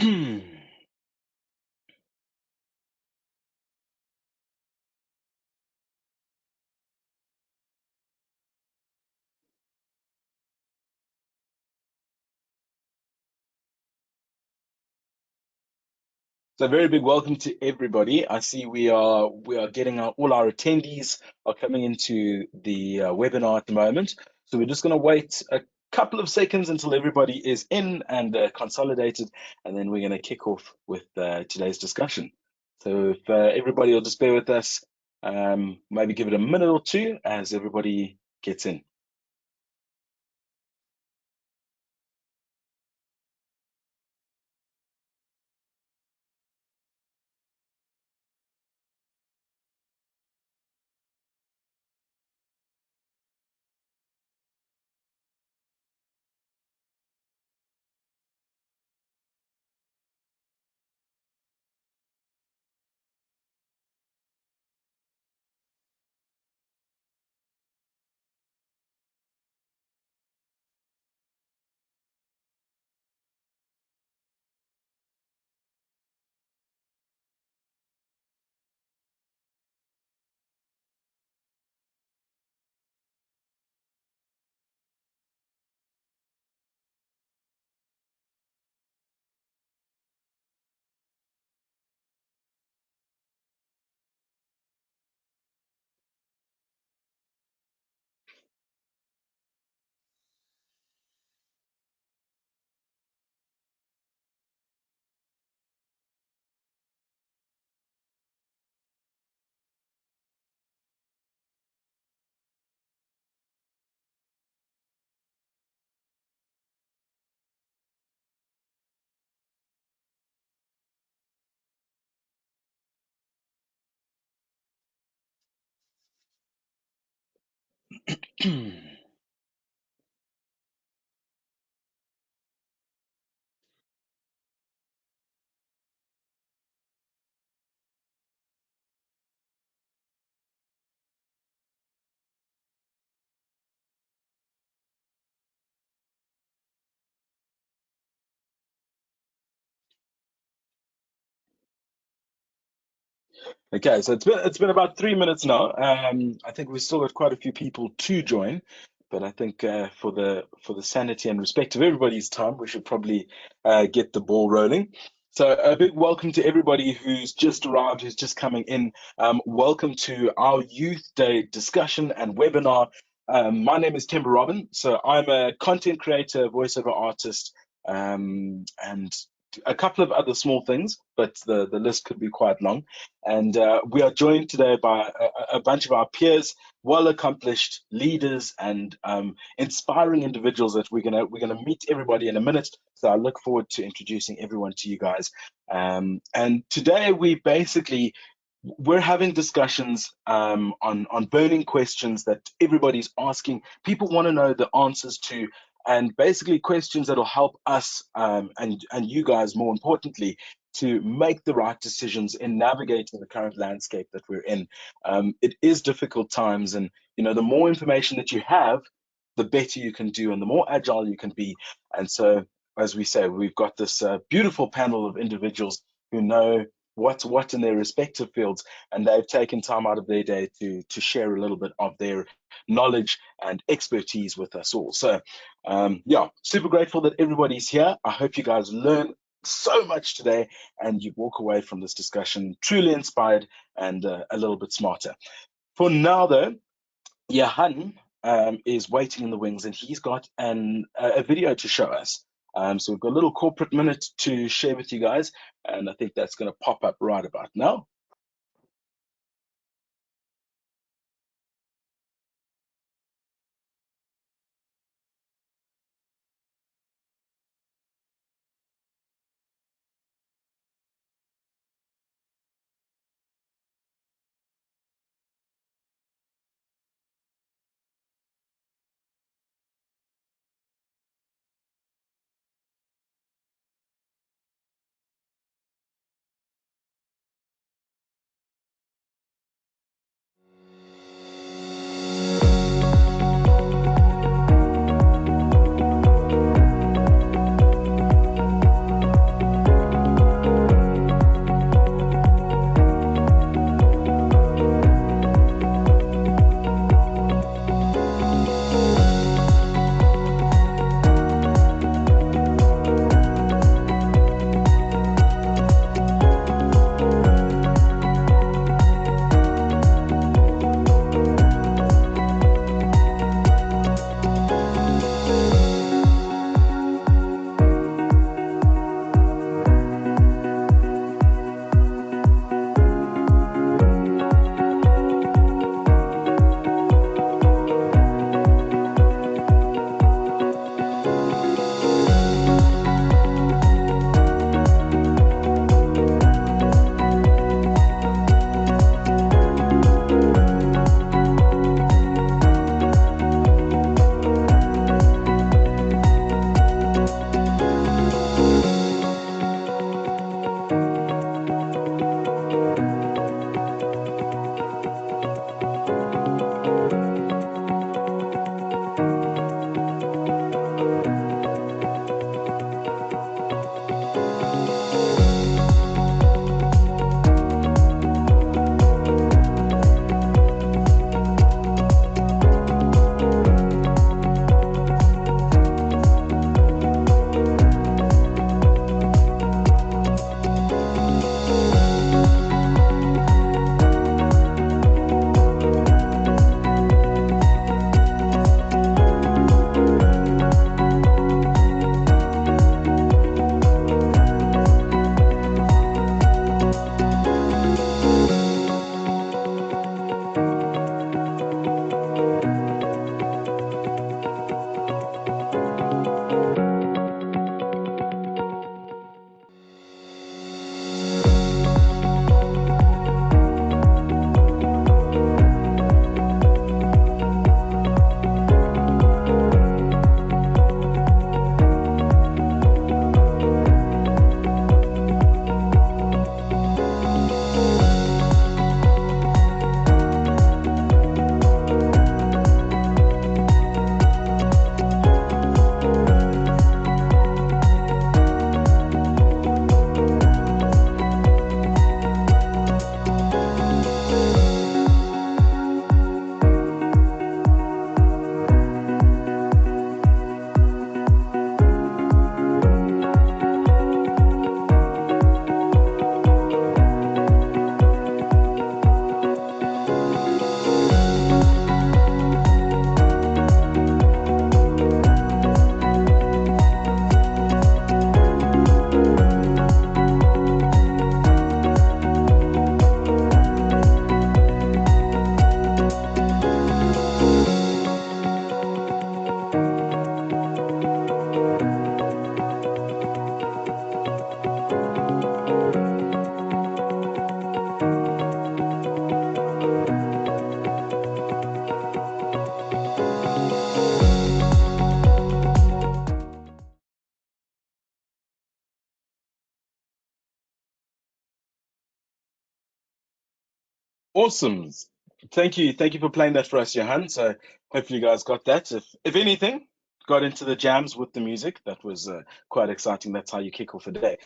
So a very big welcome to everybody. I see we are getting all our attendees are coming into the webinar at the moment. So we're just going to wait a couple of seconds until everybody is in and consolidated, and then we're going to kick off with today's discussion. So if everybody will just bear with us, maybe give it a minute or two as everybody gets in. Okay, so it's been about 3 minutes now. I think we've still got quite a few people to join, but I think for the sanity and respect of everybody's time, we should probably get the ball rolling. So a big welcome to everybody who's just arrived, who's just coming in. Welcome to our Youth Day discussion and webinar. My name is Themba Robin. So I'm a content creator, voiceover artist, and a couple of other small things, but the list could be quite long. And we are joined today by a bunch of our peers, well accomplished leaders and inspiring individuals that we're gonna meet everybody in a minute. So I look forward to introducing everyone to you guys. And today we're having discussions on burning questions that everybody's asking. People want to know the answers to, and basically questions that will help us and you guys, more importantly, to make the right decisions in navigating the current landscape that we're in. It is difficult times, and the more information that you have, the better you can do, and the more agile you can be. And so, as we say, we've got this beautiful panel of individuals who know what's what in their respective fields, and they've taken time out of their day to share a little bit of their knowledge and expertise with us all. So, yeah, super grateful that everybody's here. I hope you guys learn so much today and you walk away from this discussion truly inspired and a little bit smarter. For now, though, Johan is waiting in the wings and he's got a video to show us. So we've got a little corporate minute to share with you guys, and I think that's going to pop up right about now. Awesome. Thank you for playing that for us, Johan. So hopefully you guys got that. If anything, got into the jams with the music. That was quite exciting. That's how you kick off a day.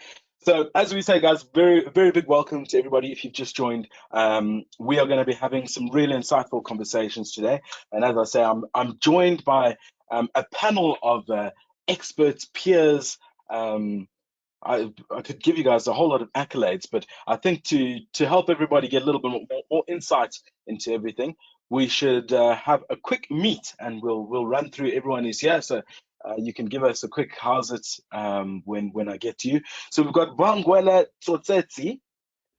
So as we say, guys, very big welcome to everybody. If you've just joined, we are going to be having some really insightful conversations today. And as I say, I'm joined by a panel of experts, peers. I could give you guys a whole lot of accolades, but I think to help everybody get a little bit more insight into everything, we should have a quick meet, and we'll run through everyone who's here. So you can give us a quick how's it when I get to you. So we've got Bangwela Tsotsetsi,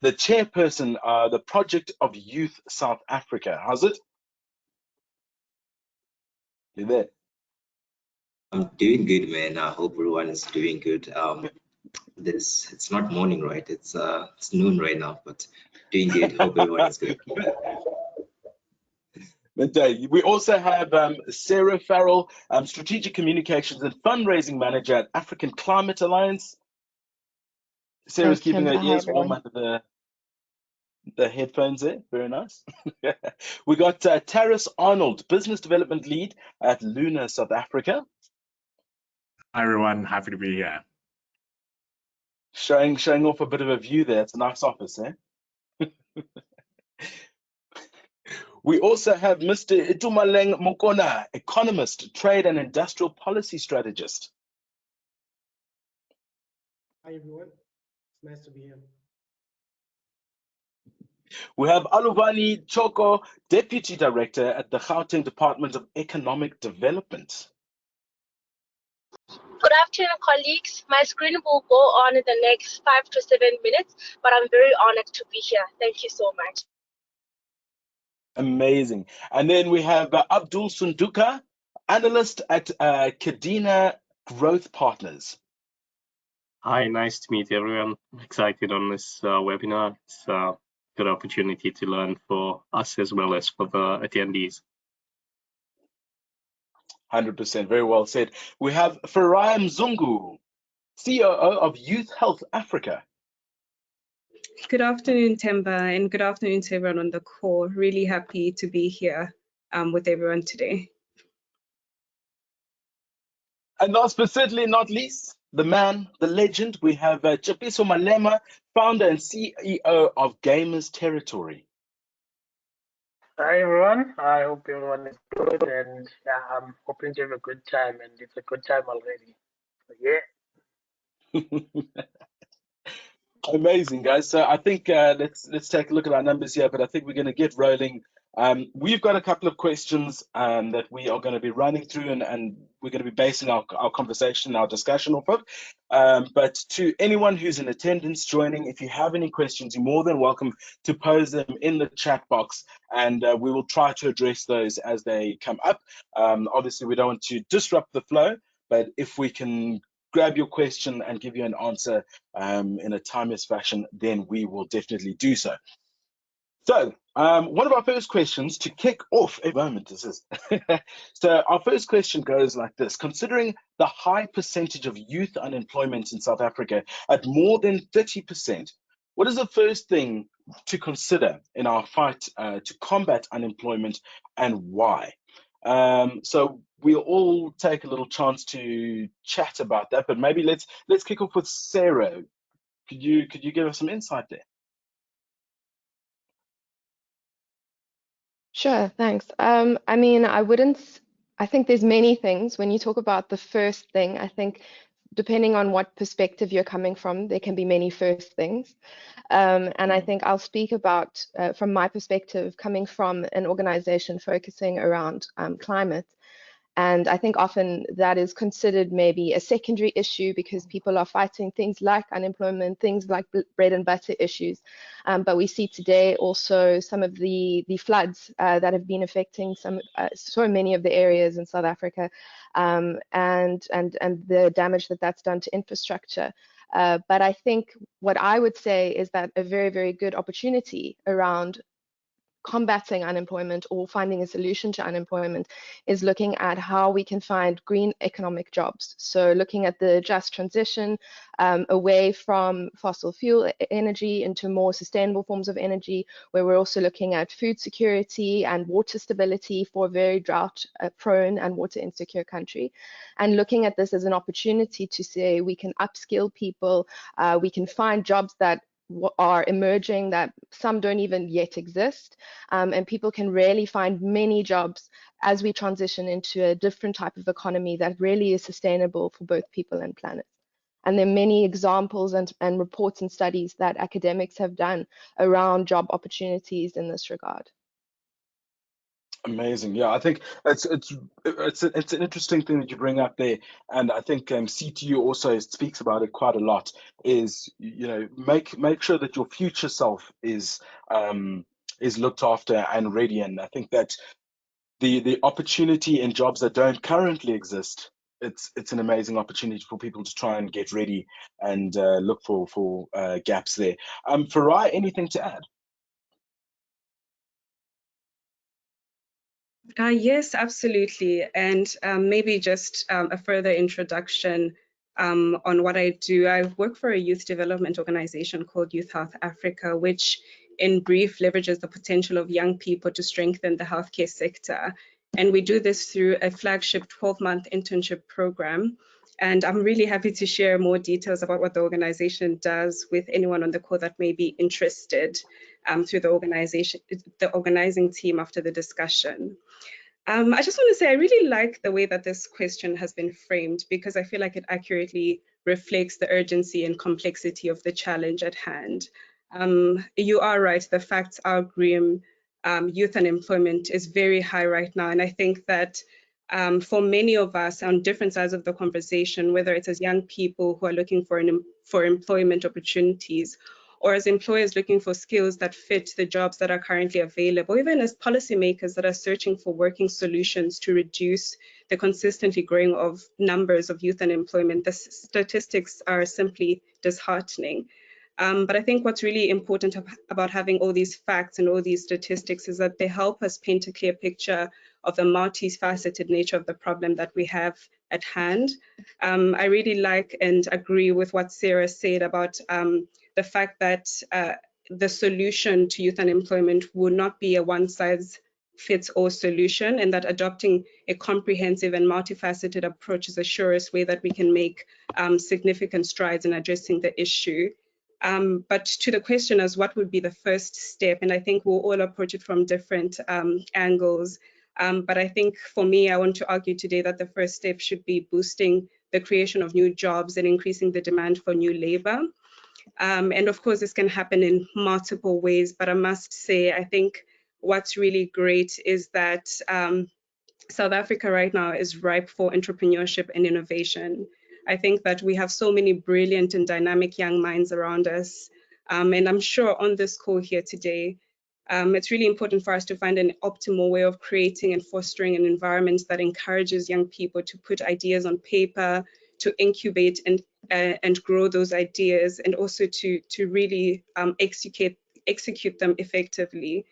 the chairperson, the Project of Youth South Africa. How's it? You there? I'm doing good, man. I hope everyone is doing good. It's not morning, right? It's noon right now, but doing good. Hope everyone is good. We also have Sarah Farrell, Strategic Communications and Fundraising Manager at African Climate Alliance. Sarah's keeping her ears warm under the headphones there. Very nice. We got Taris Arnold, Business Development Lead at Luna, South Africa. Hi, everyone. Happy to be here. Showing off a bit of a view there. It's a nice office, eh? We also have Mr. Itumeleng Mokoena, Economist, Trade and Industrial Policy Strategist. Hi, everyone. It's nice to be here. We have Aluwani Chokoe, Deputy Director at the Gauteng Department of Economic Development. Good afternoon, colleagues. My screen will go on in the next 5 to 7 minutes, but I'm very honored to be here. Thank you so much. Amazing. And then we have Abdul Soondka, Analyst at Cadena Growth Partners. Hi, nice to meet everyone. I'm excited on this webinar. It's a good opportunity to learn for us as well as for the attendees. 100%, very well said. We have Farai Msungu, COO of Youth Health Africa. Good afternoon, Themba, and good afternoon to everyone on the call. Really happy to be here with everyone today. And last but certainly not least, the man, the legend, we have Tshepiso Malema, founder and CEO of Gamers Territory. Hi everyone, I hope everyone is good, and yeah, I'm hoping to have a good time, and it's a good time already. So, yeah. Amazing, guys. So I think let's take a look at our numbers here, but I think we're going to get rolling. We've got a couple of questions that we are going to be running through, and we're going to be basing our conversation, our discussion off of. But to anyone who's in attendance joining, if you have any questions, you're more than welcome to pose them in the chat box, and we will try to address those as they come up. Obviously, we don't want to disrupt the flow, but if we can grab your question and give you an answer in a timeless fashion, then we will definitely do so. So one of our first questions to kick off a moment this is so our first question goes like this: considering the high percentage of youth unemployment in South Africa at more than 30%, what is the first thing to consider in our fight to combat unemployment, and why? So we'll all take a little chance to chat about that, but maybe let's kick off with Sarah. Could you give us some insight there? Sure, thanks. I mean, I think there's many things. When you talk about the first thing, I think depending on what perspective you're coming from, there can be many first things. And I think I'll speak about, from my perspective, coming from an organization focusing around climate. And I think often that is considered maybe a secondary issue because people are fighting things like unemployment, things like bread and butter issues. But we see today also some of the floods that have been affecting so many of the areas in South Africa, and the damage that's done to infrastructure. But I think what I would say is that a very, very good opportunity around combating unemployment or finding a solution to unemployment is looking at how we can find green economic jobs. So looking at the just transition away from fossil fuel energy into more sustainable forms of energy, where we're also looking at food security and water stability for a very drought prone and water insecure country, and looking at this as an opportunity to say we can upskill people, we can find jobs that are emerging that some don't even yet exist, and people can really find many jobs as we transition into a different type of economy that really is sustainable for both people and planet. And there are many examples and reports and studies that academics have done around job opportunities in this regard. Amazing. Yeah, I think it's an interesting thing that you bring up there, and I think CTU also speaks about it quite a lot. Is, you know, make sure that your future self is looked after and ready. And I think that the opportunity in jobs that don't currently exist, it's an amazing opportunity for people to try and get ready and look for gaps there. Farai, anything to add? Yes, absolutely. And maybe just a further introduction on what I do. I work for a youth development organization called Youth Health Africa, which in brief leverages the potential of young people to strengthen the healthcare sector. And we do this through a flagship 12-month internship program. And I'm really happy to share more details about what the organization does with anyone on the call that may be interested through the organizing team after the discussion. I just want to say I really like the way that this question has been framed, because I feel like it accurately reflects the urgency and complexity of the challenge at hand. You are right, the facts are grim. Youth unemployment is very high right now, and I think that for many of us on different sides of the conversation, whether it's as young people who are looking for employment opportunities, or as employers looking for skills that fit the jobs that are currently available, even as policymakers that are searching for working solutions to reduce the consistently growing of numbers of youth unemployment, the statistics are simply disheartening. But I think what's really important about having all these facts and all these statistics is that they help us paint a clear picture of the multifaceted nature of the problem that we have at hand. I really like and agree with what Sarah said about the fact that the solution to youth unemployment would not be a one-size-fits-all solution, and that adopting a comprehensive and multifaceted approach is the surest way that we can make significant strides in addressing the issue. But to the question as what would be the first step, and I think we'll all approach it from different angles. But I think for me, I want to argue today that the first step should be boosting the creation of new jobs and increasing the demand for new labor. And of course, this can happen in multiple ways, but I must say, I think what's really great is that South Africa right now is ripe for entrepreneurship and innovation. I think that we have so many brilliant and dynamic young minds around us. And I'm sure on this call here today, it's really important for us to find an optimal way of creating and fostering an environment that encourages young people to put ideas on paper, to incubate and grow those ideas, and also to really execute them effectively.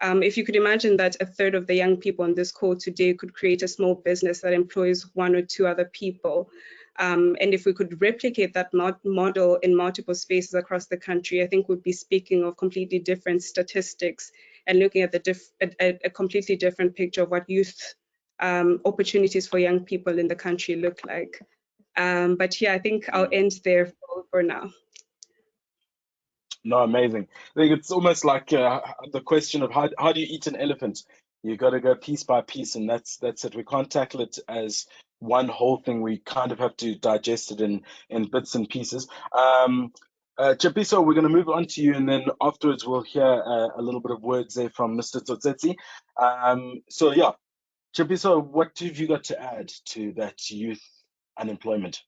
If you could imagine that a third of the young people on this call today could create a small business that employs 1 or 2 other people, and if we could replicate that model in multiple spaces across the country, I think we'd be speaking of completely different statistics and looking at a completely different picture of what youth opportunities for young people in the country look like. But yeah, I think I'll end there for now. No, amazing. I think it's almost like the question of how do you eat an elephant? You got to go piece by piece, and that's it. We can't tackle it as one whole thing. We kind of have to digest it in bits and pieces. Tshepiso, we're going to move on to you, and then afterwards we'll hear a little bit of words there from Mr. Tsotsetsi. So yeah, Tshepiso, what have you got to add to that youth unemployment?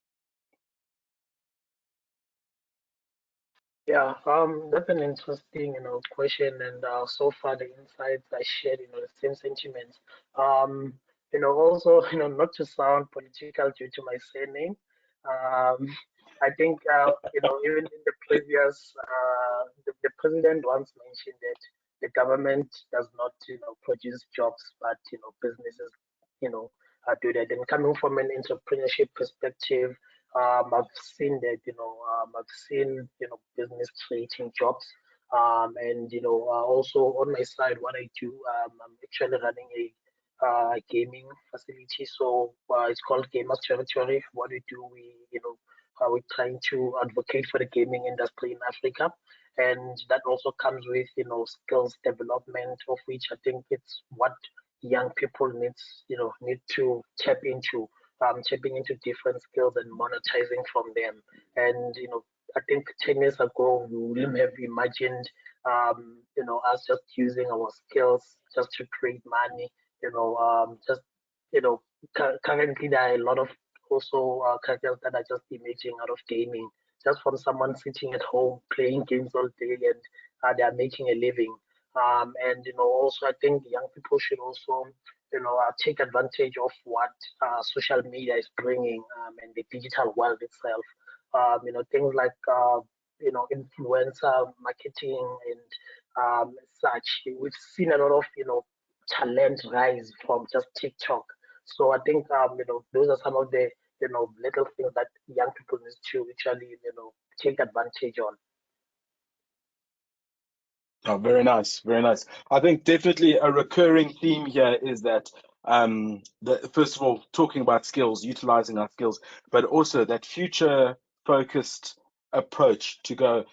Yeah, that's an interesting, question, and so far the insights I shared, the same sentiments. Also, not to sound political due to my surname, I think, even in the previous, the president once mentioned that the government does not, produce jobs, but businesses, do that. And coming from an entrepreneurship perspective, I've seen that, I've seen, business creating jobs. And also on my side, what I do, I'm actually running a gaming facility. So it's called Gamers Territory. What we do, we're trying to advocate for the gaming industry in Africa, and that also comes with skills development, of which I think it's what young people need to tap into, tapping into different skills and monetizing from them. And I think 10 years ago we wouldn't have imagined us just using our skills just to create money. Just currently there are a lot of also careers that are just emerging out of gaming, just from someone sitting at home playing games all day, and they are making a living. And also I think young people should also take advantage of what social media is bringing, and the digital world itself. Things like influencer marketing and such. We've seen a lot of talent rise from just TikTok. So I think those are some of the little things that young people need to actually take advantage on. Oh, very nice, very nice. I think definitely a recurring theme here is that first of all, talking about skills, utilizing our skills, but also that future focused approach to go,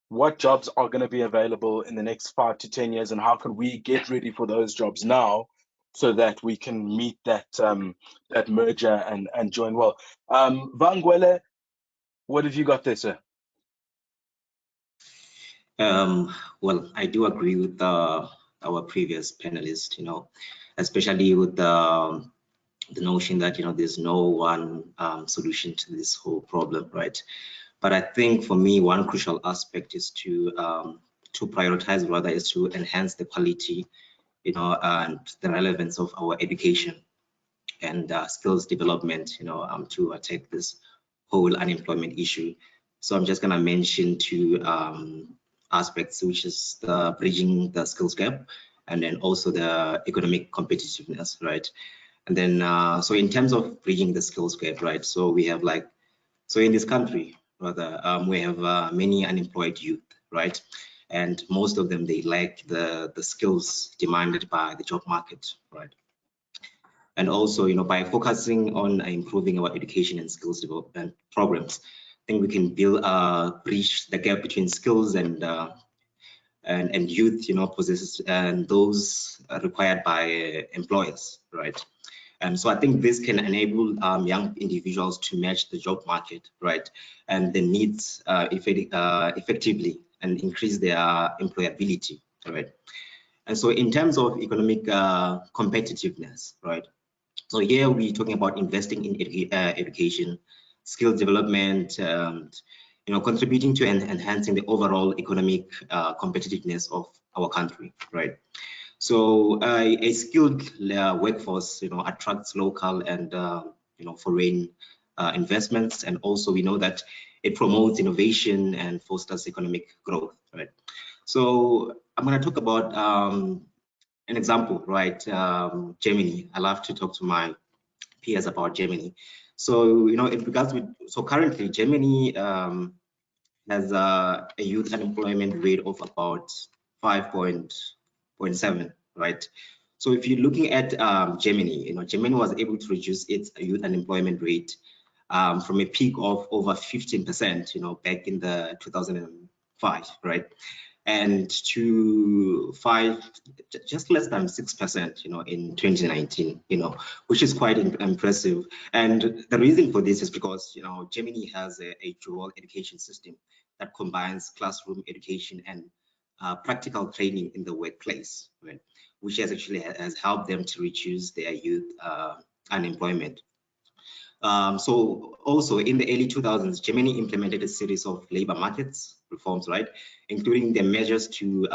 what jobs are going to be available in the next 5 to 10 years, and how can we get ready for those jobs now so that we can meet that that merger and join well. Vangwele, what have you got there, sir? Well, I do agree with our previous panelist, especially with the notion that there's no one solution to this whole problem, right? But I think for me, one crucial aspect is to prioritize, rather, is to enhance the quality, and the relevance of our education and skills development, to attack this whole unemployment issue. So I'm just going to mention two aspects, which is the bridging the skills gap, and then also the economic competitiveness, right? And then so in terms of bridging the skills gap, right? So we have so in this country, rather, we have many unemployed youth, right? And most of them, they lack the skills demanded by the job market, right? And also, by focusing on improving our education and skills development programs, I think we can bridge the gap between skills and youth, possesses and those required by employers, right? And so I think this can enable young individuals to match the job market, right, and the needs effectively, and increase their employability, right? And so in terms of economic competitiveness, right? So here we're talking about investing in education, skill development, contributing to enhancing the overall economic competitiveness of our country, right? So a skilled workforce, attracts local and foreign investments, and also we know that it promotes innovation and fosters economic growth, right? So I'm going to talk about an example, right? Germany. I love to talk to my peers about Germany. So in regards with, so currently Germany has a youth unemployment rate of about 5.7, right? So if you're looking at Germany, Germany was able to reduce its youth unemployment rate from a peak of over 15%, back in the 2005, right? And to just less than 6%, in 2019, which is quite impressive. And the reason for this is because, Germany has a dual education system that combines classroom education and practical training in the workplace, right? Which has helped them to reduce their youth unemployment. So also in the early 2000s, Germany implemented a series of labor markets reforms, right, including the measures to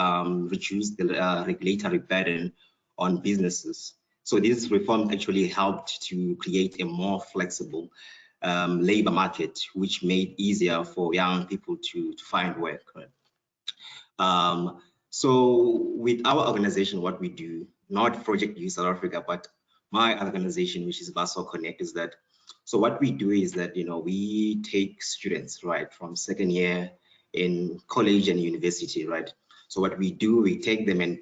reduce the regulatory burden on businesses. So this reform actually helped to create a more flexible labor market, which made easier for young people to find work, right? So with our organization, what we do, not Project Youth South Africa, but my organization, which is Baso Connect, is that, so what we do is that, we take students, right, from second year in college and university, right? So what we do, we take them and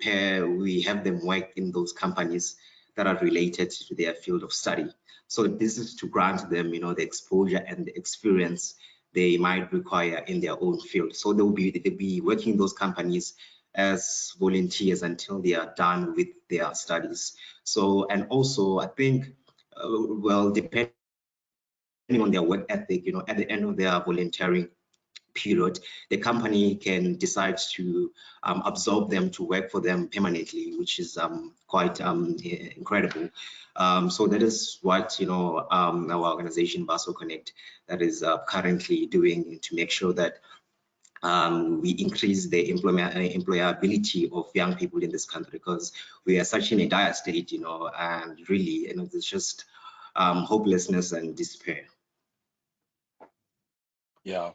we have them work in those companies that are related to their field of study. So this is to grant them, the exposure and the experience they might require in their own field. So they'll be working in those companies as volunteers until they are done with their studies. So, and also I think, well, depending on their work ethic, at the end of their volunteering period, the company can decide to absorb them to work for them permanently, which is quite incredible. So that is what our organization Baso Connect that is currently doing to make sure that we increase the employability of young people in this country, because we are such in a dire state, and really, there's just hopelessness and despair. Yeah,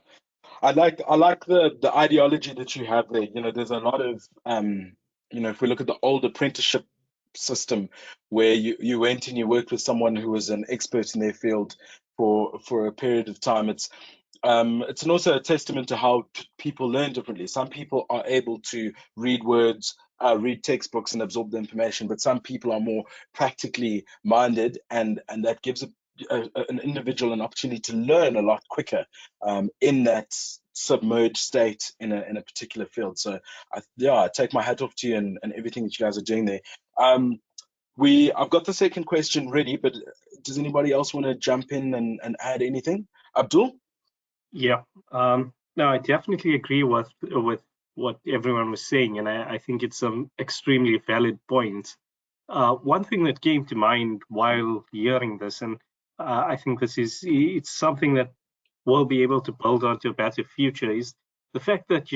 I like the ideology that you have there. There's a lot of if we look at the old apprenticeship system where you went and you worked with someone who was an expert in their field for a period of time. It's also a testament to how people learn differently. Some people are able to read words, read textbooks and absorb the information, but some people are more practically minded, and that gives an individual an opportunity to learn a lot quicker in that submerged state in a particular field. So I take my hat off to you and everything that you guys are doing there. I've got the second question ready, but does anybody else want to jump in and add anything? Abdul? Yeah, no, I definitely agree with what everyone was saying, and I think it's an extremely valid point. One thing that came to mind while hearing this, and I think it's something that we'll be able to build onto a better future, is the fact that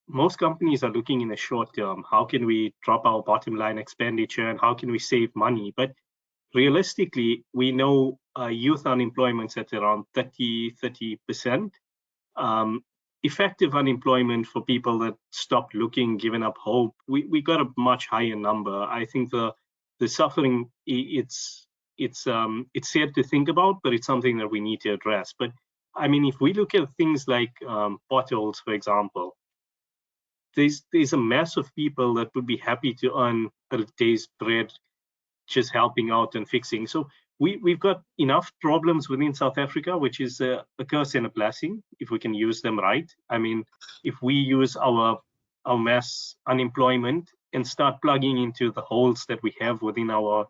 most companies are looking in the short term. How can we drop our bottom line expenditure, and how can we save money? But realistically, we know youth unemployment's at around 30%. Effective unemployment for people that stopped looking, given up hope, we got a much higher number. I think the suffering, it's sad to think about, but it's something that we need to address. But I mean, if we look at things like potholes, for example, there's a mass of people that would be happy to earn a day's bread just helping out and fixing. So we've got enough problems within South Africa, which is a curse and a blessing if we can use them right. I mean, if we use our mass unemployment and start plugging into the holes that we have within our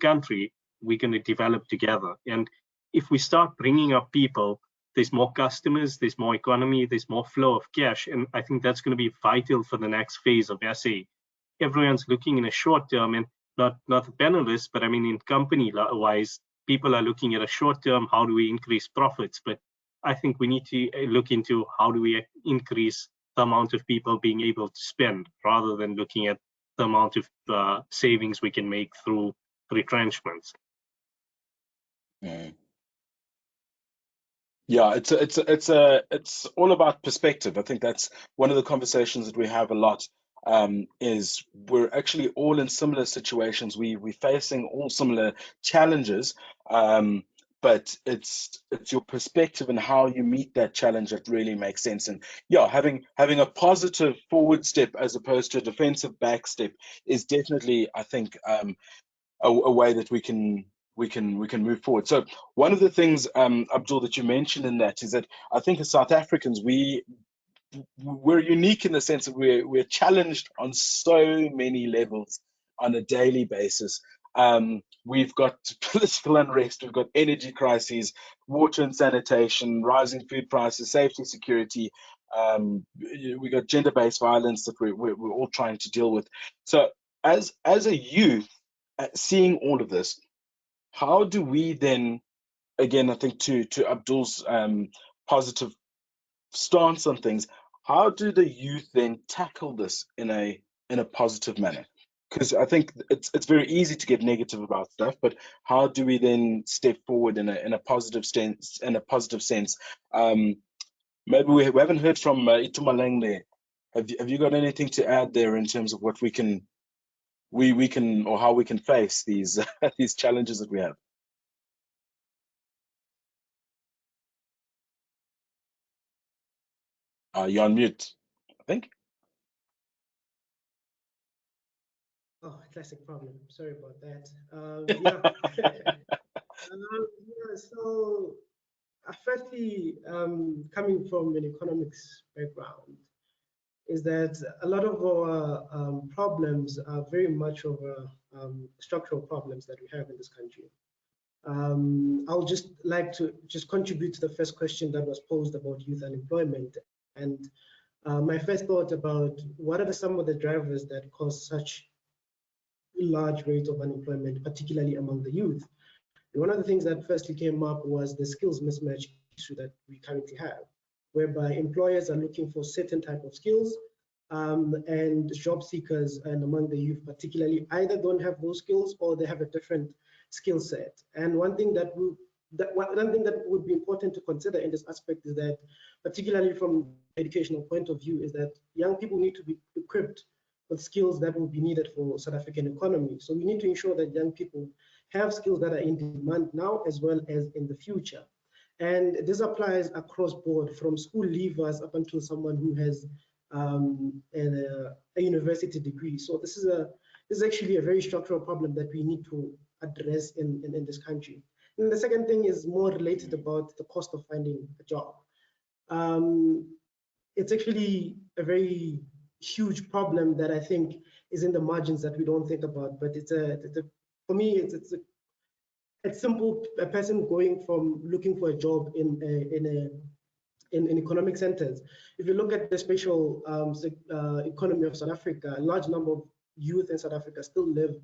country, we're going to develop together. And if we start bringing up people, there's more customers, there's more economy, there's more flow of cash. And I think that's going to be vital for the next phase of SA. Everyone's looking in a short term, and not the panelists, but I mean in company-wise, people are looking at a short term, how do we increase profits? But I think we need to look into how do we increase the amount of people being able to spend, rather than looking at the amount of savings we can make through retrenchments. Yeah, it's all about perspective. I think that's one of the conversations that we have a lot. Is we're actually all in similar situations. We're facing all similar challenges, but it's your perspective and how you meet that challenge that really makes sense. And yeah, having a positive forward step as opposed to a defensive back step is definitely, I think, a way that we can move forward. So one of the things, Abdul, that you mentioned in that is that I think as South Africans, we're unique in the sense that we're challenged on so many levels on a daily basis. We've got political unrest, we've got energy crises, water and sanitation, rising food prices, safety, security. We got gender-based violence that we're all trying to deal with. So as a youth, seeing all of this, how do we then, again, I think to Abdul's positive stance on things, how do the youth then tackle this in a positive manner? Because I think it's very easy to get negative about stuff, but how do we then step forward in a positive sense? Maybe we haven't heard from Itumeleng there. Have you got anything to add there in terms of what we can or how we can face these these challenges that we have? You're on mute, I think. Oh, classic problem. Sorry about that. Yeah. So firstly, coming from an economics background, is that a lot of our problems are very much of structural problems that we have in this country. I'll just like to contribute to the first question that was posed about youth unemployment. And my first thought about what are some of the drivers that cause such large rate of unemployment, particularly among the youth. And one of the things that firstly came up was the skills mismatch issue that we currently have, whereby employers are looking for certain type of skills, and job seekers and among the youth particularly either don't have those skills or they have a different skill set. And one thing that would be important to consider in this aspect is that, particularly from educational point of view, is that young people need to be equipped with skills that will be needed for South African economy. So we need to ensure that young people have skills that are in demand now as well as in the future. And this applies across board, from school leavers up until someone who has a university degree. So this is actually a very structural problem that we need to address in this country. And the second thing is more related about the cost of finding a job. It's actually a very huge problem that I think is in the margins that we don't think about. But for me, it's simple. A person going from looking for a job in economic centers. If you look at the spatial economy of South Africa, a large number of youth in South Africa still live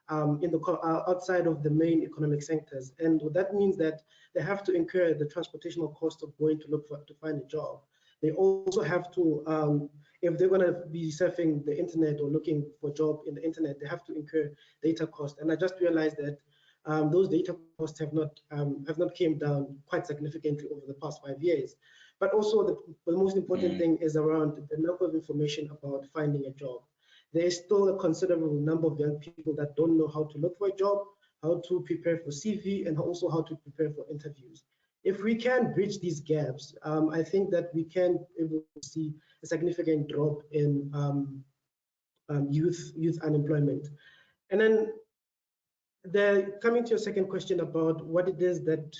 outside of the main economic centers, and that means that they have to incur the transportational cost of going to find a job. They also have to, if they're going to be surfing the internet or looking for a job in the internet, they have to incur data cost. And I just realized that those data costs have not came down quite significantly over the past 5 years. But also the most important thing is around the lack of information about finding a job. There is still a considerable number of young people that don't know how to look for a job, how to prepare for CV, and also how to prepare for interviews. If we can bridge these gaps, I think that we can able to see a significant drop in youth unemployment. And then coming to your second question about what it is that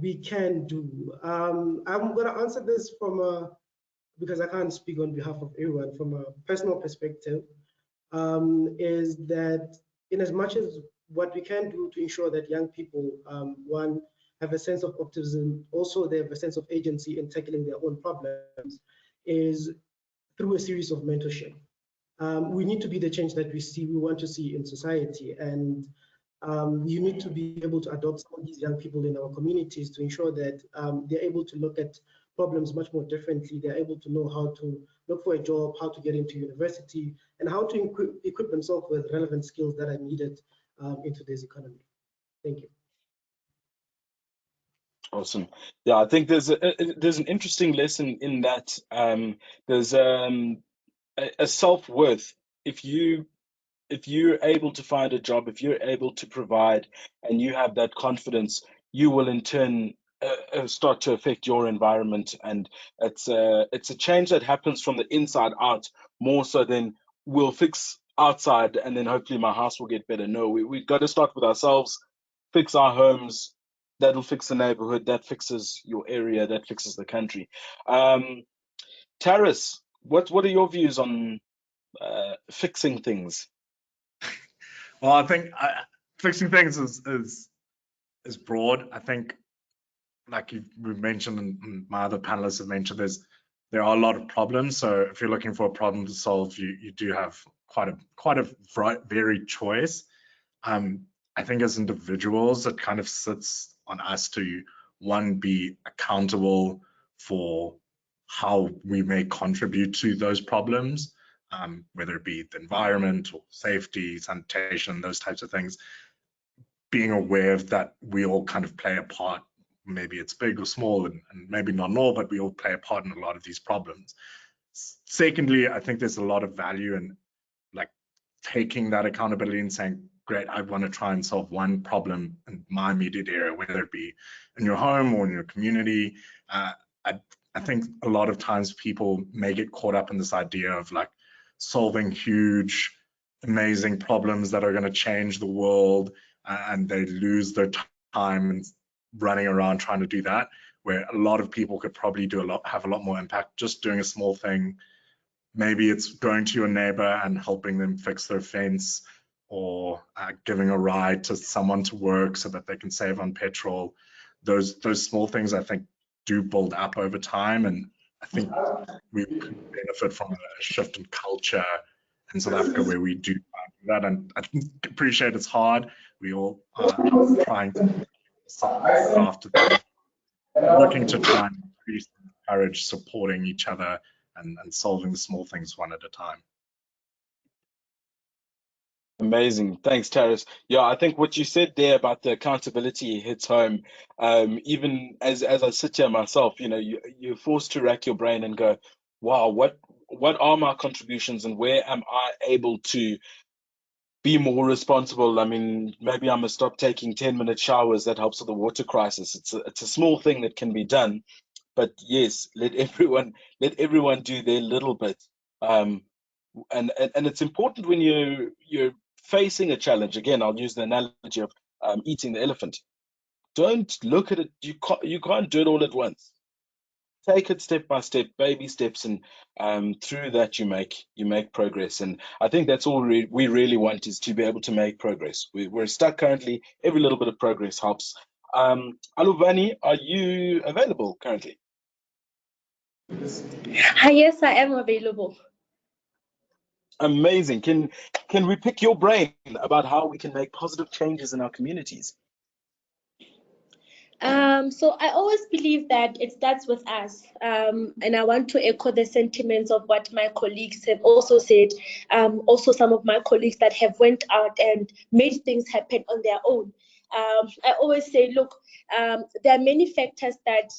we can do. I'm going to answer this because I can't speak on behalf of everyone, from a personal perspective, is that in as much as what we can do to ensure that young people, one, have a sense of optimism, also they have a sense of agency in tackling their own problems, is through a series of mentorship. We need to be the change that we want to see in society, and you need to be able to adopt some of these young people in our communities to ensure that they're able to look at problems much more differently. They're able to know how to look for a job, how to get into university, and how to equip themselves with relevant skills that are needed in today's economy. Thank you. Awesome. Yeah, I think there's an interesting lesson in that. There's a self-worth. If you're able to find a job, if you're able to provide, and you have that confidence, you will in turn start to affect your environment. And it's a change that happens from the inside out more so than we'll fix outside and then hopefully my house will get better. No, we've got to start with ourselves, fix our homes. That'll fix the neighborhood, that fixes your area, that fixes the country. Taris, what are your views on fixing things? Well, I think fixing things is broad. I think, like we've mentioned, and my other panelists have mentioned, there are a lot of problems. So if you're looking for a problem to solve, you do have quite a varied choice. I think as individuals, it kind of sits on us to, one, be accountable for how we may contribute to those problems, whether it be the environment or safety, sanitation, those types of things. Being aware of that we all kind of play a part, maybe it's big or small, and maybe not all, but we all play a part in a lot of these problems. Secondly, I think there's a lot of value in like taking that accountability and saying, great, I want to try and solve one problem in my immediate area, whether it be in your home or in your community. I think a lot of times people may get caught up in this idea of like solving huge, amazing problems that are going to change the world, and they lose their time running around trying to do that, where a lot of people could probably have a lot more impact just doing a small thing. Maybe it's going to your neighbor and helping them fix their fence, or giving a ride to someone to work so that they can save on petrol. Those small things, I think, do build up over time, and I think we can benefit from a shift in culture in South Africa where we do that. And I appreciate it's hard. We all are trying to working to try and increase and encourage supporting each other and solving the small things one at a time. Amazing. Thanks, Taris. Yeah, I think what you said there about the accountability hits home. Even as I sit here myself, you know, you're forced to rack your brain and go, wow, what are my contributions and where am I able to be more responsible? I mean, maybe I must stop taking 10-minute showers. That helps with the water crisis. It's a small thing that can be done, but yes, let everyone do their little bit. And it's important when you're facing a challenge. Again, I'll use the analogy of eating the elephant. Don't look at it. You can't do it all at once. Take it step by step, baby steps, and through that you make progress. And I think that's all we really want, is to be able to make progress. We're stuck currently. Every little bit of progress helps. Aluwani, are you available currently? Yes, I am available. Amazing. Can we pick your brain about how we can make positive changes in our communities? So I always believe that it starts with us, and I want to echo the sentiments of what my colleagues have also said. Also, some of my colleagues that have went out and made things happen on their own. I always say, look, there are many factors that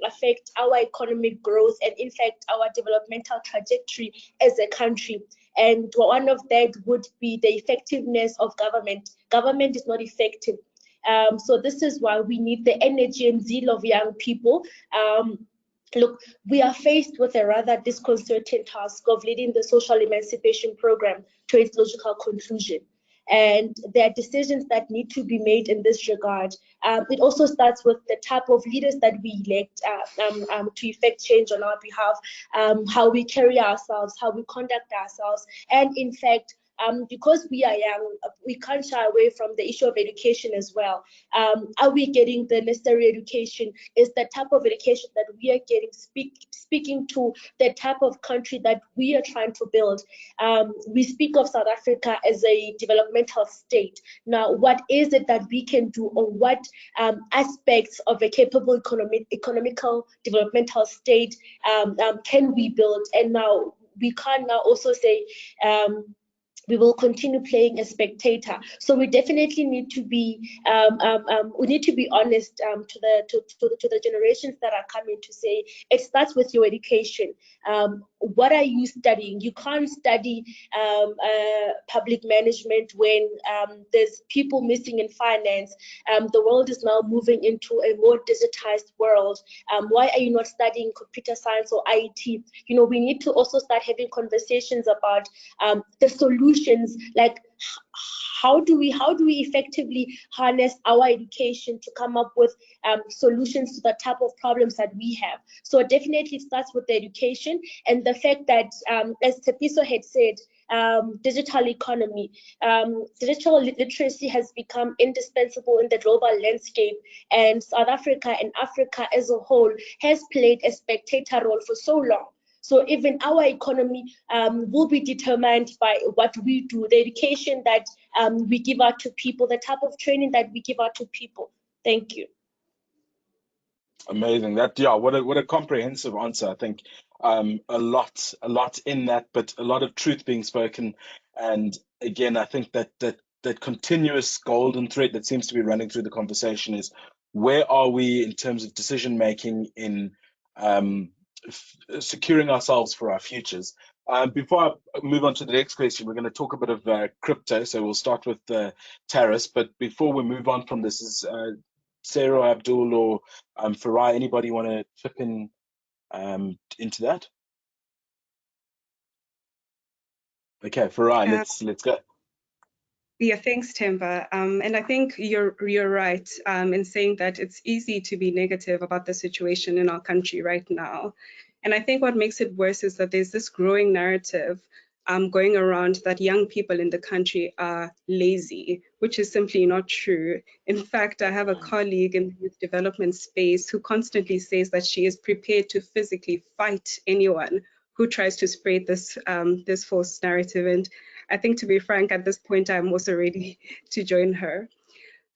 affect our economic growth and, in fact, our developmental trajectory as a country. And one of that would be the effectiveness of government. Government is not effective. So this is why we need the energy and zeal of young people. Look, we are faced with a rather disconcerting task of leading the social emancipation program to its logical conclusion. And there are decisions that need to be made in this regard. It also starts with the type of leaders that we elect to effect change on our behalf, how we carry ourselves, how we conduct ourselves, and in fact, because we are young, we can't shy away from the issue of education as well. Are we getting the necessary education? Is the type of education that we are getting speaking to the type of country that we are trying to build? We speak of South Africa as a developmental state. Now, what is it that we can do, or what aspects of a capable economical developmental state can we build? And now we can't now also say, we will continue playing a spectator. So we definitely need to be honest to the generations that are coming, to say it starts with your education. What are you studying? You can't study public management when there's people missing in finance. The world is now moving into a more digitized world. Why are you not studying computer science or IT? You know, we need to also start having conversations about the solutions. Like, how do we effectively harness our education to come up with solutions to the type of problems that we have? So definitely it starts with the education, and the fact that, as Tshepiso had said, digital economy, digital literacy has become indispensable in the global landscape, and South Africa and Africa as a whole has played a spectator role for so long. So even our economy will be determined by what we do, the education that we give out to people, the type of training that we give out to people. Thank you. Amazing. What a comprehensive answer. I think a lot in that, but a lot of truth being spoken. And again, I think that continuous golden thread that seems to be running through the conversation is, where are we in terms of decision making in securing ourselves for our futures. Before I move on to the next question, we're going to talk a bit of crypto. So we'll start with tariffs. But before we move on from this, is Sarah, Abdul, or Farai, anybody want to chip in into that? Okay, Farai, let's go. Yeah, thanks, Themba. And I think you're right in saying that it's easy to be negative about the situation in our country right now. And I think what makes it worse is that there's this growing narrative going around that young people in the country are lazy, which is simply not true. In fact, I have a colleague in the youth development space who constantly says that she is prepared to physically fight anyone who tries to spread this this false narrative. And I think, to be frank, at this point, I'm also ready to join her.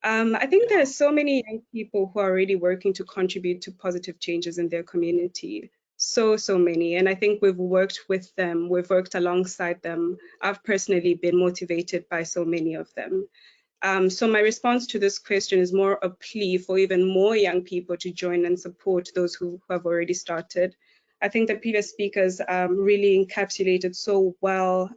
I think there are so many young people who are already working to contribute to positive changes in their community. So many. And I think we've worked with them, we've worked alongside them. I've personally been motivated by so many of them. So my response to this question is more a plea for even more young people to join and support those who have already started. I think the previous speakers really encapsulated so well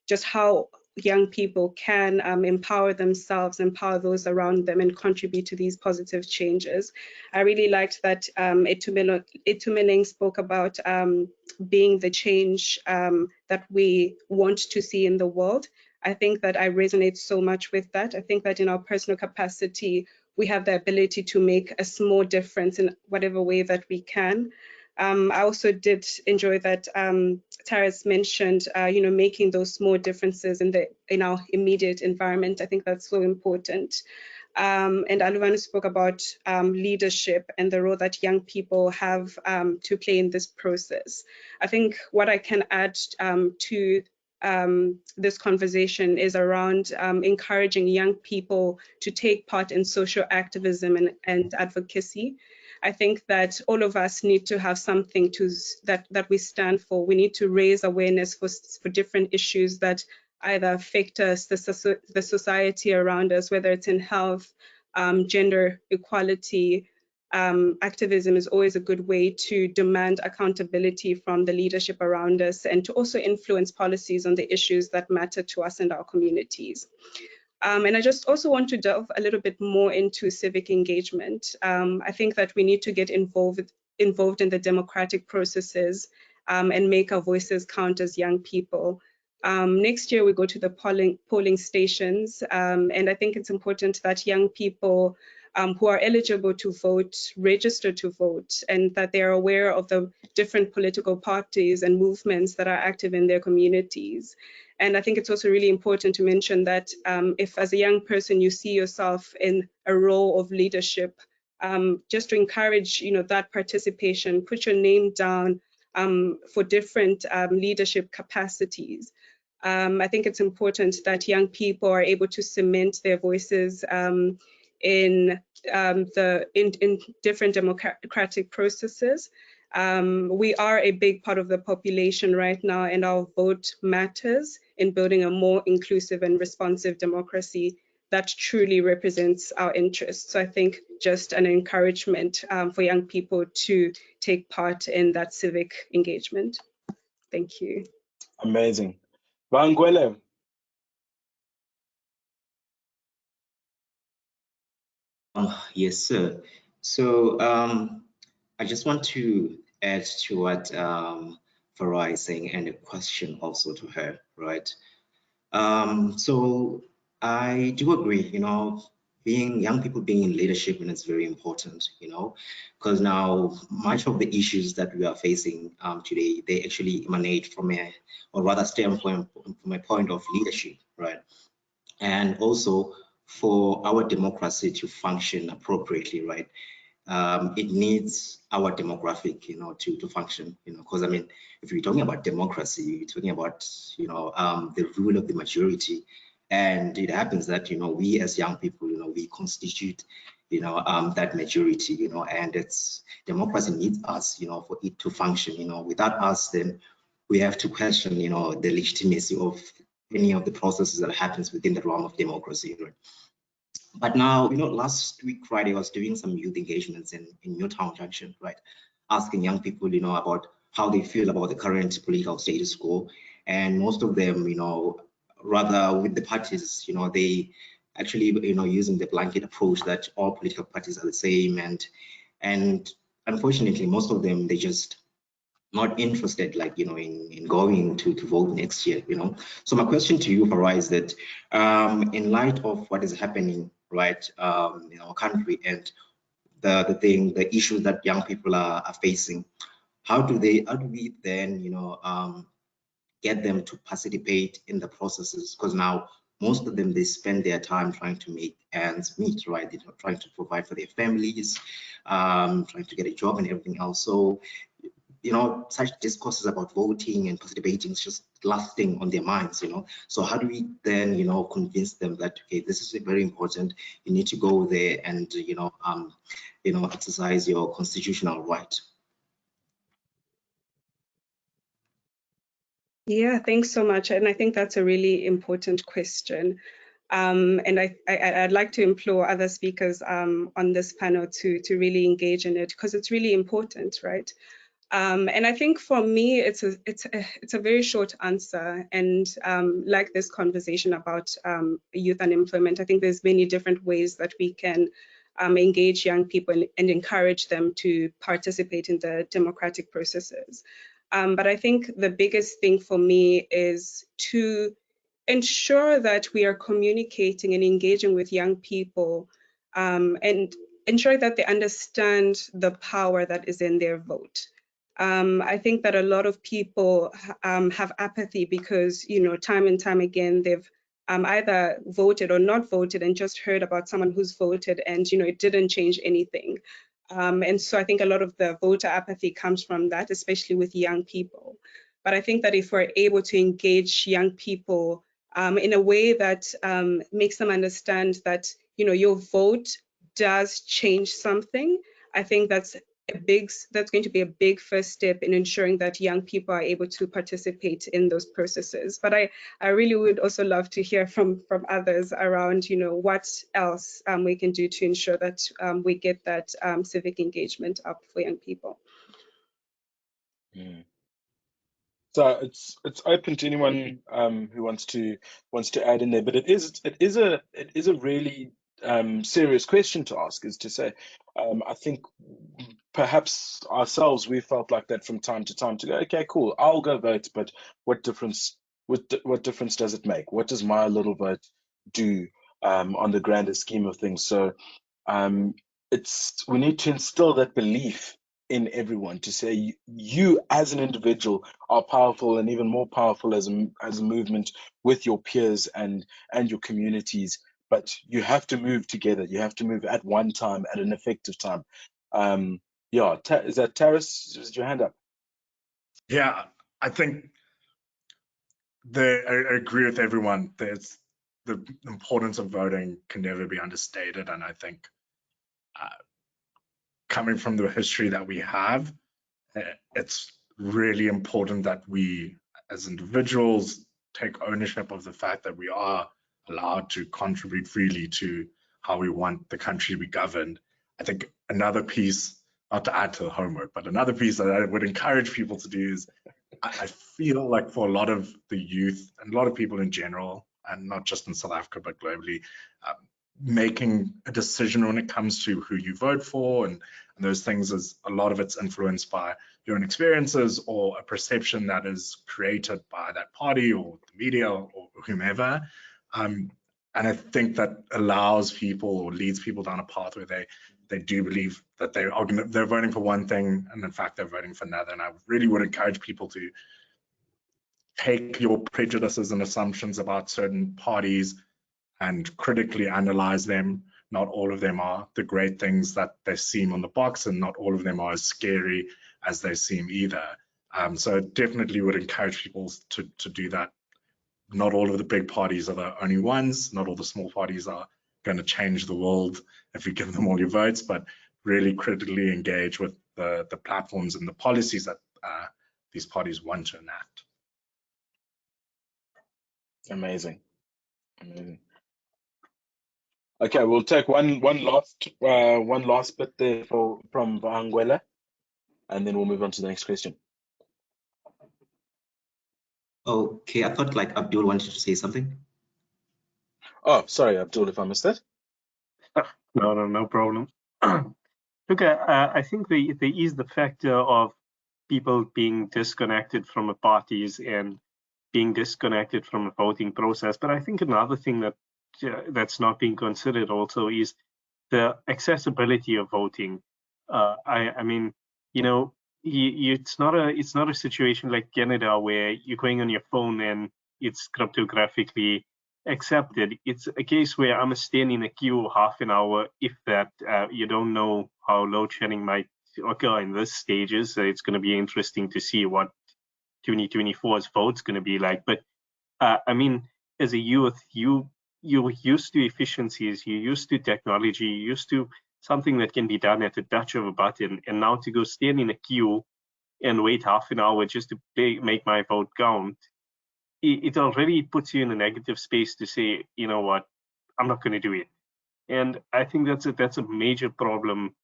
just how young people can empower themselves, empower those around them, and contribute to these positive changes. I really liked that Itumeleng spoke about being the change that we want to see in the world. I think that I resonate so much with that. I think that in our personal capacity, we have the ability to make a small difference in whatever way that we can. I also did enjoy that Taras mentioned, making those small differences in our immediate environment. I think that's so important. And Aluwani spoke about leadership and the role that young people have to play in this process. I think what I can add to this conversation is around encouraging young people to take part in social activism and advocacy. I think that all of us need to have something that we stand for. We need to raise awareness for different issues that either affect us, the society around us, whether it's in health, gender equality. Activism is always a good way to demand accountability from the leadership around us and to also influence policies on the issues that matter to us and our communities. And I just also want to delve a little bit more into civic engagement. I think that we need to get involved in the democratic processes and make our voices count as young people. Next year, we go to the polling stations, and I think it's important that young people who are eligible to vote register to vote, and that they are aware of the different political parties and movements that are active in their communities. And I think it's also really important to mention that if as a young person you see yourself in a role of leadership, just to encourage that participation, put your name down for different leadership capacities. I think it's important that young people are able to cement their voices in different democratic processes. We are a big part of the population right now, and our vote matters in building a more inclusive and responsive democracy that truly represents our interests. So I think just an encouragement for young people to take part in that civic engagement. Thank you. Amazing. Bangwele. Yes, sir. So I just want to add to what Farai is saying, and a question also to her, right? So I do agree, young people being in leadership, and it's very important, because now much of the issues that we are facing today, they actually emanate from stem from a point of leadership, right? And also for our democracy to function appropriately, right? It needs our demographic, to function, because I mean, if you're talking about democracy, you're talking about, the rule of the majority, and it happens that, we as young people, we constitute, that majority, and it's democracy needs us, for it to function, without us, then we have to question, the legitimacy of any of the processes that happens within the realm of democracy, right? But now, last week Friday, I was doing some youth engagements in Newtown Junction, right? asking young people, about how they feel about the current political status quo. And most of them, rather with the parties, they actually, using the blanket approach that all political parties are the same. And unfortunately, most of them, they just not interested, like, in going to vote next year, So my question to you, Farai, is that in light of what is happening, right, in our country and the issues that young people are facing, how do we then, get them to participate in the processes? Because now most of them, they spend their time trying to make ends meet, right? They're trying to provide for their families, trying to get a job and everything else. So, such discourses about voting and participating is just lasting on their minds, So how do we then, convince them that, okay, this is very important. You need to go there and, exercise your constitutional right. Yeah, thanks so much. And I think that's a really important question. And I'd like to implore other speakers on this panel to really engage in it, because it's really important, right? And I think for me, it's a very short answer. And like this conversation about youth unemployment, I think there's many different ways that we can engage young people and encourage them to participate in the democratic processes. But I think the biggest thing for me is to ensure that we are communicating and engaging with young people and ensure that they understand the power that is in their vote. I think that a lot of people have apathy because, time and time again, they've either voted or not voted and just heard about someone who's voted and, it didn't change anything. And so I think a lot of the voter apathy comes from that, especially with young people. But I think that if we're able to engage young people in a way that makes them understand that, your vote does change something, I think that's going to be a big first step in ensuring that young people are able to participate in those processes. But I really would also love to hear from others around, what else we can do to ensure that we get that civic engagement up for young people. So it's open to anyone who wants to add in there, but it is a really serious question to ask. Is to say, I think perhaps ourselves we felt like that from time to time to go, okay, cool, I'll go vote, but what difference does it make? What does my little vote do on the grander scheme of things? So we need to instill that belief in everyone, to say you as an individual are powerful, and even more powerful as a movement with your peers and your communities. But you have to move together. You have to move at one time, at an effective time. Yeah, is that Taris? Is your hand up? Yeah, I think I agree with everyone. There's the importance of voting can never be understated, and I think coming from the history that we have, it's really important that we as individuals take ownership of the fact that we are allowed to contribute freely to how we want the country to be governed. I think another piece, not to add to the homework, but another piece that I would encourage people to do is, I feel like for a lot of the youth and a lot of people in general, and not just in South Africa, but globally, making a decision when it comes to who you vote for and those things, is a lot of it's influenced by your own experiences or a perception that is created by that party or the media or whomever. And I think that allows people or leads people down a path where they do believe that they're voting for one thing, and in fact they're voting for another. And I really would encourage people to take your prejudices and assumptions about certain parties and critically analyze them. Not all of them are the great things that they seem on the box, and not all of them are as scary as they seem either. So I definitely would encourage people to do that. Not all of the big parties are the only ones. Not all the small parties are going to change the world if you give them all your votes, but really critically engage with the platforms and the policies that these parties want to enact. Amazing. Okay, we'll take one last bit there from Vangwela. and then we'll move on to the next question. Okay, I thought like Abdul wanted to say something. Oh, sorry, Abdul, if I missed that. No problem. Look, I think there is the factor of people being disconnected from the parties and being disconnected from the voting process. But I think another thing that that's not being considered also is the accessibility of voting. I mean, you know, it's not a situation like Canada where you're going on your phone and it's cryptographically accepted. It's a case where I'm standing in a queue half an hour, if that. You don't know how load shedding might occur in this stages. So it's going to be interesting to see what 2024's vote's going to be like. But I mean, as a youth, you're used to efficiencies, you're used to technology, you're used to something that can be done at the touch of a button, and now to go stand in a queue and wait half an hour just to make my vote count, it already puts you in a negative space to say, you know what, I'm not going to do it. And I think that's a major problem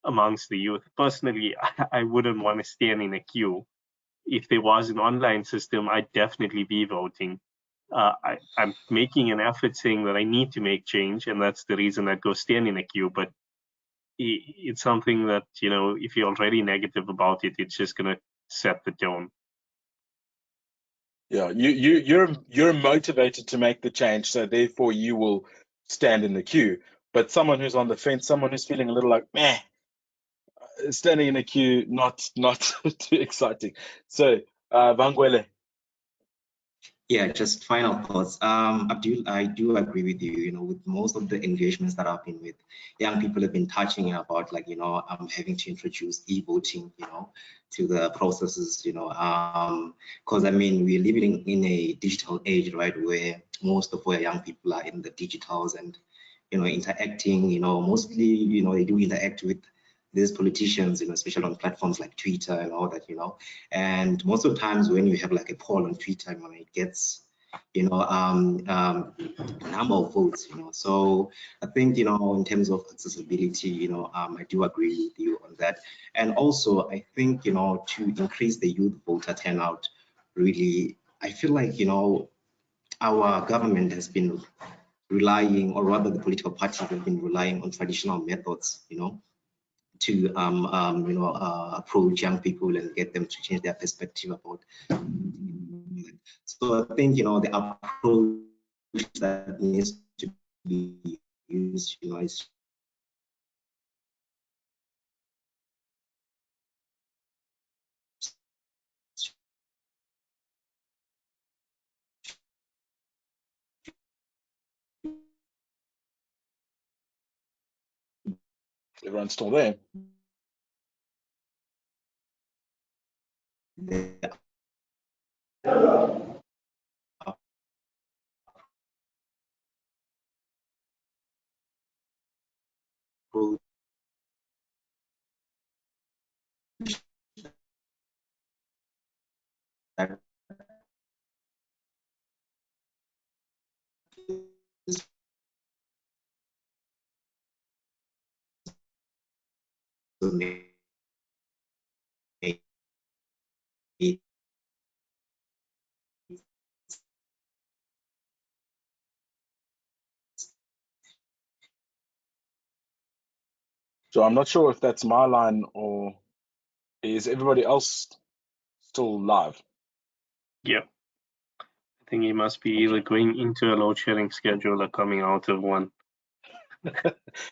amongst the youth. Personally, I wouldn't want to stand in a queue. If there was an online system, I'd definitely be voting. I'm making an effort saying that I need to make change, and that's the reason I'd go stand in a queue. But it's something that, you know, if you're already negative about it, it's just going to set the tone. Yeah, you're motivated to make the change, so therefore you will stand in the queue. But someone who's on the fence, someone who's feeling a little like, meh, standing in a queue, not too exciting. So, Vangwele. Yeah, just final thoughts. Abdul, I do agree with you. You know, with most of the engagements that I've been with, young people have been touching about, like, you know, having to introduce e-voting, you know, to the processes, you know, because I mean, we're living in a digital age, right, where most of our young people are in the digitals and, you know, interacting, you know, mostly, you know, they do interact with these politicians, you know, especially on platforms like Twitter and all that, you know. And most of the times when you have like a poll on Twitter, you know, it gets, you know, a number of votes, you know. So I think, you know, in terms of accessibility, you know, I do agree with you on that. And also, I think, you know, to increase the youth voter turnout, really, I feel like, you know, our government has been relying, or rather the political parties have been relying on traditional methods, you know, to you know, approach young people and get them to change their perspective about. So I think, you know, the approach that needs to be used, you know, is Everyone's still there. So I'm not sure if that's my line or is everybody else still live? Yeah. I think he must be either going into a load shedding schedule or coming out of one.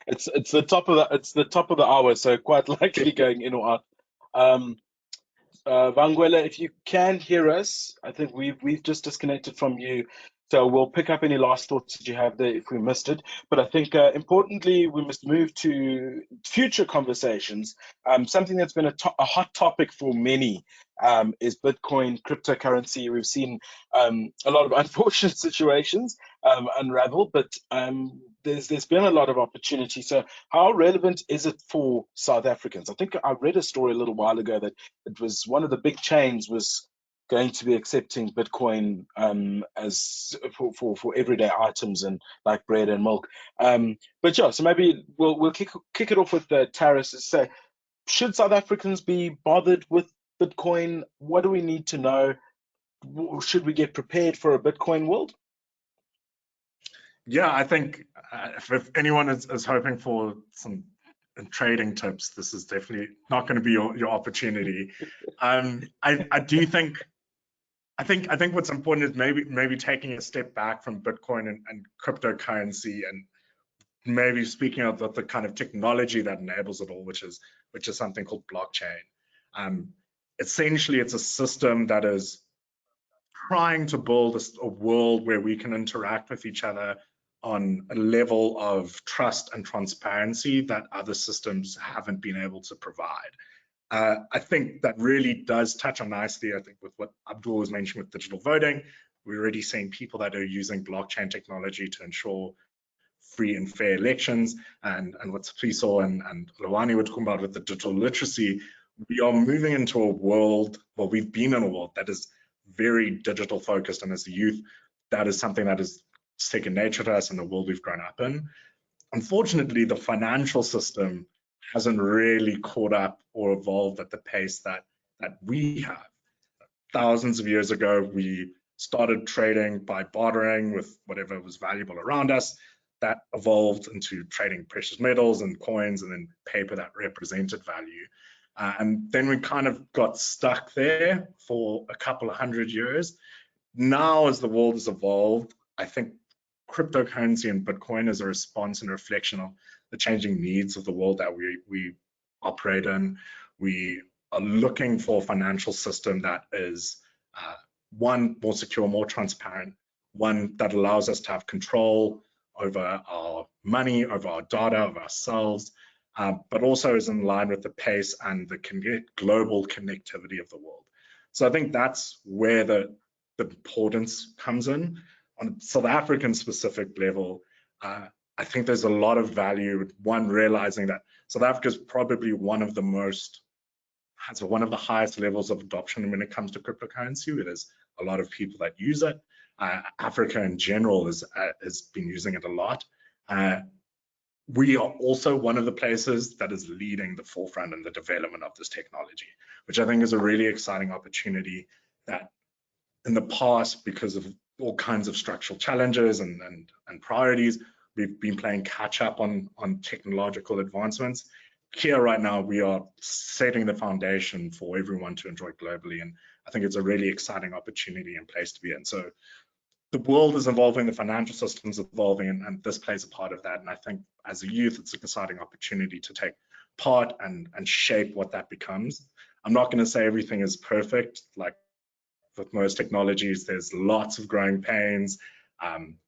It's the top of the hour, so quite likely going in or out. Vangwele, if you can hear us, I think we've just disconnected from you, so we'll pick up any last thoughts that you have there if we missed it. But I think importantly, we must move to future conversations. Something that's been a hot topic for many is Bitcoin, cryptocurrency. We've seen a lot of unfortunate situations unravel, but there's been a lot of opportunity. So how relevant is it for South Africans? I think I read a story a little while ago that it was one of the big chains was going to be accepting Bitcoin as for everyday items and like bread and milk. But yeah, so maybe we'll kick it off with Taris. Say, should South Africans be bothered with Bitcoin? What do we need to know? Should we get prepared for a Bitcoin world? Yeah, I think if anyone is hoping for some trading tips, this is definitely not going to be your opportunity. I do think what's important is maybe taking a step back from Bitcoin and cryptocurrency, and maybe speaking of the kind of technology that enables it all, which is something called blockchain. Essentially, it's a system that is trying to build a world where we can interact with each other on a level of trust and transparency that other systems haven't been able to provide. I think that really does touch on nicely, I think, with what Abdul was mentioning with digital voting. We're already seeing people that are using blockchain technology to ensure free and fair elections, and what Tshepiso and Aluwani were talking about with the digital literacy. We are moving into a world, well, we've been in a world that is very digital focused, and as a youth, that is something that is second nature to us in the world we've grown up in. Unfortunately, the financial system hasn't really caught up or evolved at the pace that we have. Thousands of years ago, we started trading by bartering with whatever was valuable around us. That evolved into trading precious metals and coins and then paper that represented value. And then we kind of got stuck there for a couple of hundred years. Now, as the world has evolved, I think cryptocurrency and Bitcoin is a response and a reflection of the changing needs of the world that we operate in. We are looking for a financial system that is one, more secure, more transparent, one that allows us to have control over our money, over our data, over ourselves, but also is in line with the pace and the global connectivity of the world. So I think that's where the importance comes in. On a South African specific level, I think there's a lot of value, one, realizing that South Africa is probably has one of the highest levels of adoption when it comes to cryptocurrency, where there's a lot of people that use it. Africa in general has been using it a lot. We are also one of the places that is leading the forefront in the development of this technology, which I think is a really exciting opportunity that in the past, because of all kinds of structural challenges and priorities, we've been playing catch up on technological advancements. Here right now, we are setting the foundation for everyone to enjoy globally, and I think it's a really exciting opportunity and place to be in. So the world is evolving, the financial system is evolving, and this plays a part of that. And I think as a youth, it's an exciting opportunity to take part and shape what that becomes. I'm not going to say everything is perfect. Like with most technologies, there's lots of growing pains.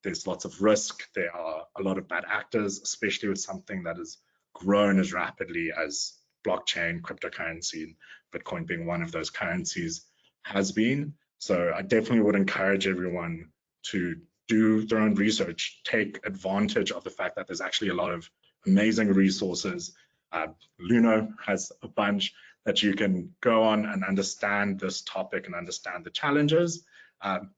There's lots of risk. There are a lot of bad actors, especially with something that has grown as rapidly as blockchain, cryptocurrency, and Bitcoin being one of those currencies has been. So I definitely would encourage everyone to do their own research, take advantage of the fact that there's actually a lot of amazing resources. Luno has a bunch that you can go on and understand this topic and understand the challenges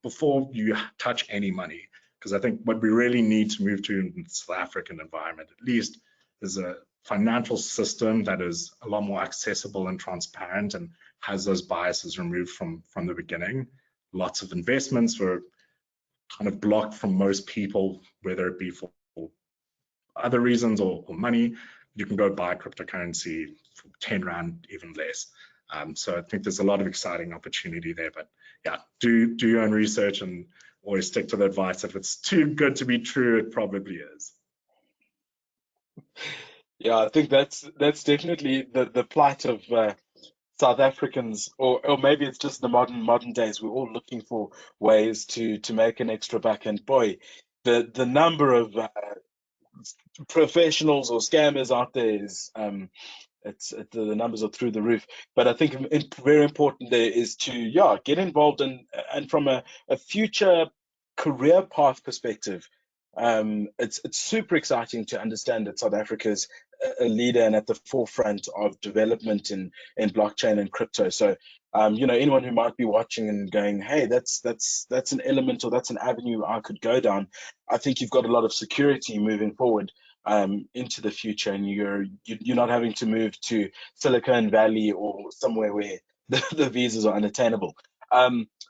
before you touch any money. Because I think what we really need to move to in the South African environment, at least, is a financial system that is a lot more accessible and transparent and has those biases removed from the beginning. Lots of investments were kind of blocked from most people, whether it be for other reasons or money. You can go buy cryptocurrency for 10 Rand, even less. So I think there's a lot of exciting opportunity there, but yeah, do your own research and always stick to the advice. If it's too good to be true, it probably is. Yeah, I think that's definitely the plight of South Africans, or maybe it's just the modern days. We're all looking for ways to make an extra buck, and boy, the number of professionals or scammers out there is the numbers are through the roof. But I think very important there is to get involved and from a future career path perspective, it's super exciting to understand that South Africa's a leader and at the forefront of development in blockchain and crypto. So anyone who might be watching and going, hey, that's an element or that's an avenue I could go down, I think you've got a lot of security moving forward. into the future, and you're not having to move to Silicon Valley or somewhere where the visas are unattainable.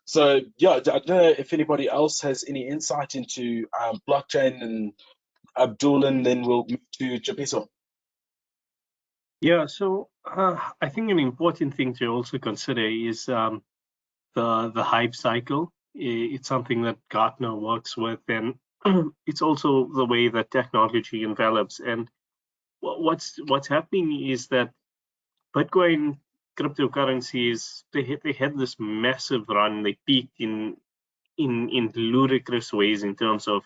So yeah, I don't know if anybody else has any insight into blockchain, and Abdul, and then we'll move to Tshepiso. Yeah, so I think an important thing to also consider is the hype cycle. It's something that Gartner works with, and it's also the way that technology envelops. And what's happening is that Bitcoin cryptocurrencies, they had this massive run. They peaked in ludicrous ways in terms of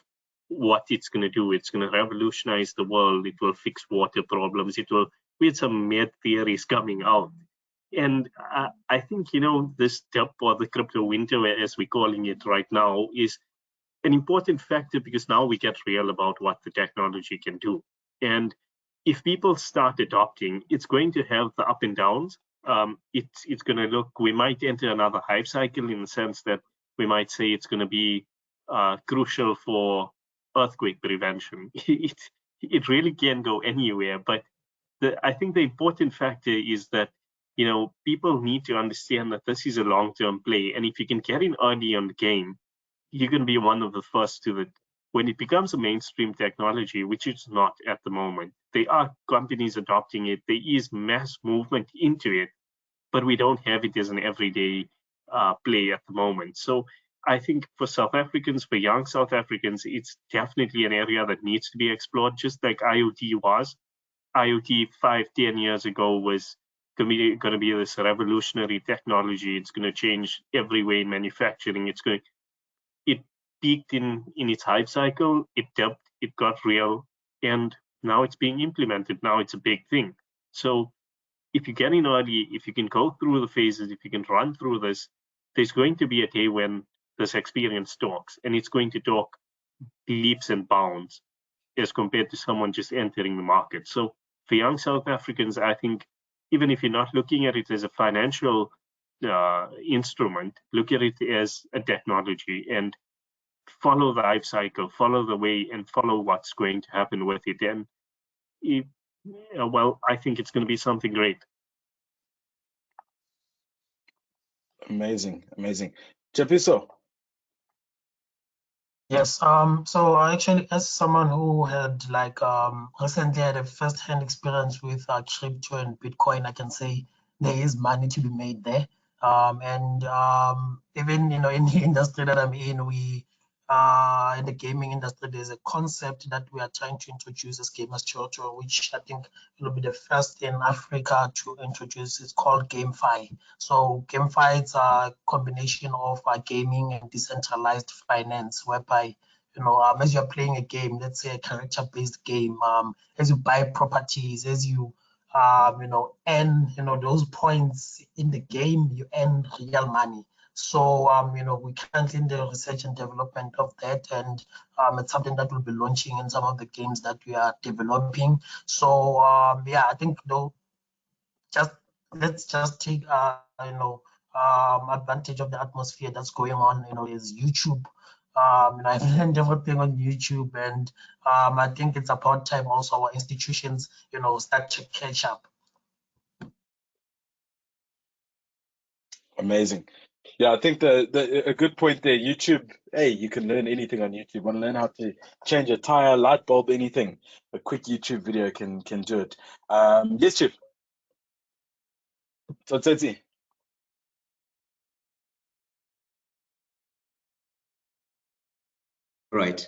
what it's going to do. It's going to revolutionize the world. It will fix water problems. We had some mad theories coming out. And I think, this dip, or the crypto winter, as we're calling it right now, is an important factor, because now we get real about what the technology can do. And if people start adopting, it's going to have the up and downs. It's going to look, we might enter another hype cycle, in the sense that we might say it's going to be crucial for earthquake prevention. It really can go anywhere. But I think the important factor is that, people need to understand that this is a long-term play. And if you can get in early on the game, you're going to be one of the first to that. When it becomes a mainstream technology, which it's not at the moment, there are companies adopting it. There is mass movement into it, but we don't have it as an everyday play at the moment. So I think for South Africans, for young South Africans, it's definitely an area that needs to be explored, just like IoT was. IoT 5-10 years ago was going to be this revolutionary technology. It's going to change every way in manufacturing. It peaked in its hype cycle, it dipped, it got real, and now it's being implemented. Now it's a big thing. So if you get in early, if you can go through the phases, if you can run through this, there's going to be a day when this experience talks, and it's going to talk leaps and bounds as compared to someone just entering the market. So for young South Africans, I think, even if you're not looking at it as a financial instrument, look at it as a technology, and follow the hype cycle, follow the way, and follow what's going to happen with it. And well, I think it's going to be something great. Amazing, amazing. Tshepiso. Yes. So actually, as someone who had recently had a first-hand experience with crypto and Bitcoin, I can say there is money to be made there. And even in the industry that I'm in, in the gaming industry, there's a concept that we are trying to introduce as Gamers Chokoe, which I think will be the first in Africa to introduce. It's called GameFi. So GameFi is a combination of gaming and decentralized finance, whereby as you're playing a game, let's say a character-based game, as you buy properties, as you earn those points in the game, you earn real money. So we're currently in the research and development of that, and it's something that we'll be launching in some of the games that we are developing. So yeah, I think let's just take advantage of the atmosphere that's going on. There's YouTube. I've learned everything on YouTube, and I think it's about time also our institutions start to catch up. Amazing. Yeah, I think a good point there. YouTube, hey, you can learn anything on YouTube. Want to learn how to change a tire, light bulb, anything. A quick YouTube video can do it. Yes, Chief. Tsotsetsi. Right.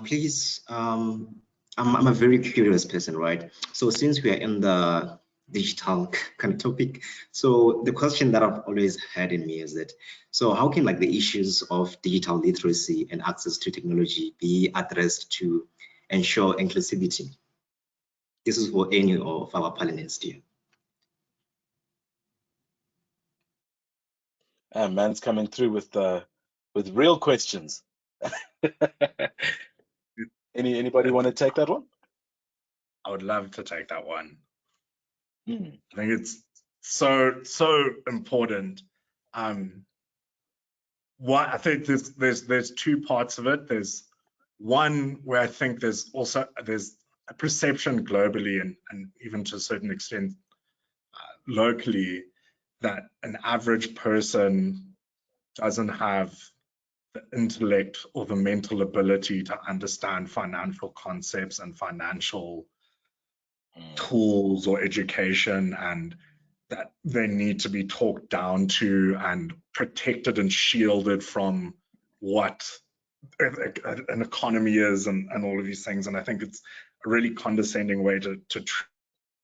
Please, I'm a very curious person, right? So since we are in the digital kind of topic, so the question that I've always had in me is that, so how can the issues of digital literacy and access to technology be addressed to ensure inclusivity? This is for any of our panelists here. Man's coming through with real questions. Anybody want to take that one? I would love to take that one. Mm. I think it's so important. What I think there's two parts of it. There's one where I think there's a perception globally and even to a certain extent locally that an average person doesn't have the intellect or the mental ability to understand financial concepts and financial tools or education, and that they need to be talked down to and protected and shielded from what an economy is and all of these things. And I think it's a really condescending way to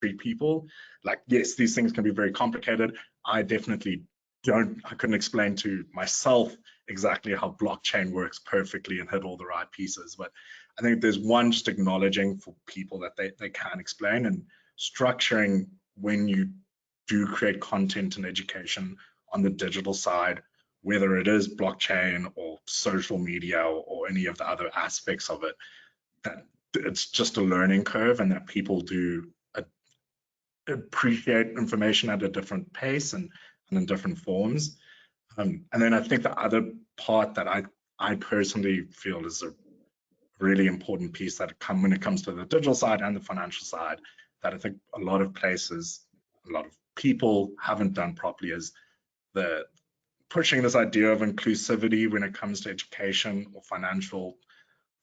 treat people. Like, yes, these things can be very complicated. I definitely I couldn't explain to myself exactly how blockchain works perfectly and hit all the right pieces. But I think there's one, just acknowledging for people that they can explain, and structuring when you do create content and education on the digital side, whether it is blockchain or social media or any of the other aspects of it, that it's just a learning curve and that people do appreciate information at a different pace and in different forms. And then I think the other part that I personally feel is a really important piece that when it comes to the digital side and the financial side, that I think a lot of places, a lot of people haven't done properly, is the pushing this idea of inclusivity when it comes to education or financial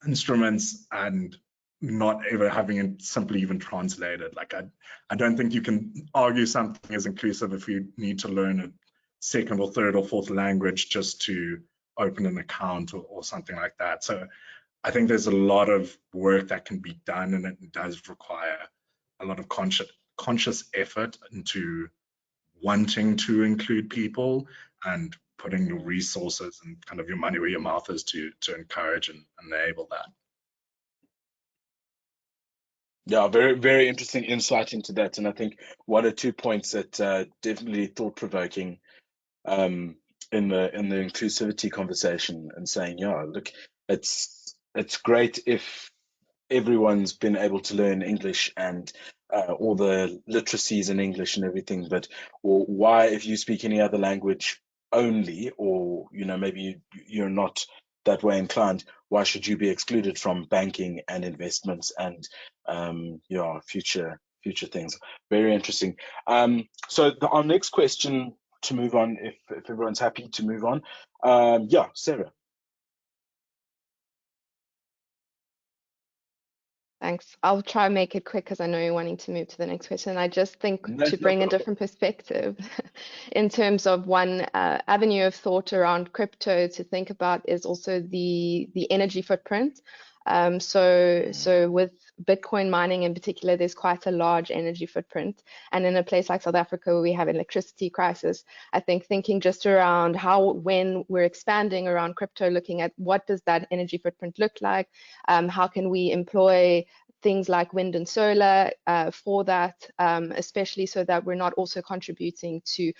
instruments, and not ever having it simply even translated. Like, I don't think you can argue something is inclusive if you need to learn a second or third or fourth language just to open an account or something like that. So I think there's a lot of work that can be done, and it does require a lot of conscious effort into wanting to include people and putting your resources and kind of your money where your mouth is to encourage and enable that. Yeah, very, very interesting insight into that. And I think one or two points that definitely thought-provoking in the inclusivity conversation, and saying, yeah, look, it's great if everyone's been able to learn English and all the literacies in English and everything, but why, if you speak any other language only, or maybe you're not that way inclined, why should you be excluded from banking and investments and future things? Very interesting. So our next question, to move on, if everyone's happy to move on, Sarah. Thanks. I'll try and make it quick because I know you're wanting to move to the next question. I just think to bring a different perspective in terms of one avenue of thought around crypto to think about is also the energy footprint. So with Bitcoin mining in particular, there's quite a large energy footprint. And in a place like South Africa, where we have an electricity crisis, I think thinking just around how, when we're expanding around crypto, looking at what does that energy footprint look like? How can we employ things like wind and solar for that, especially so that we're not also contributing to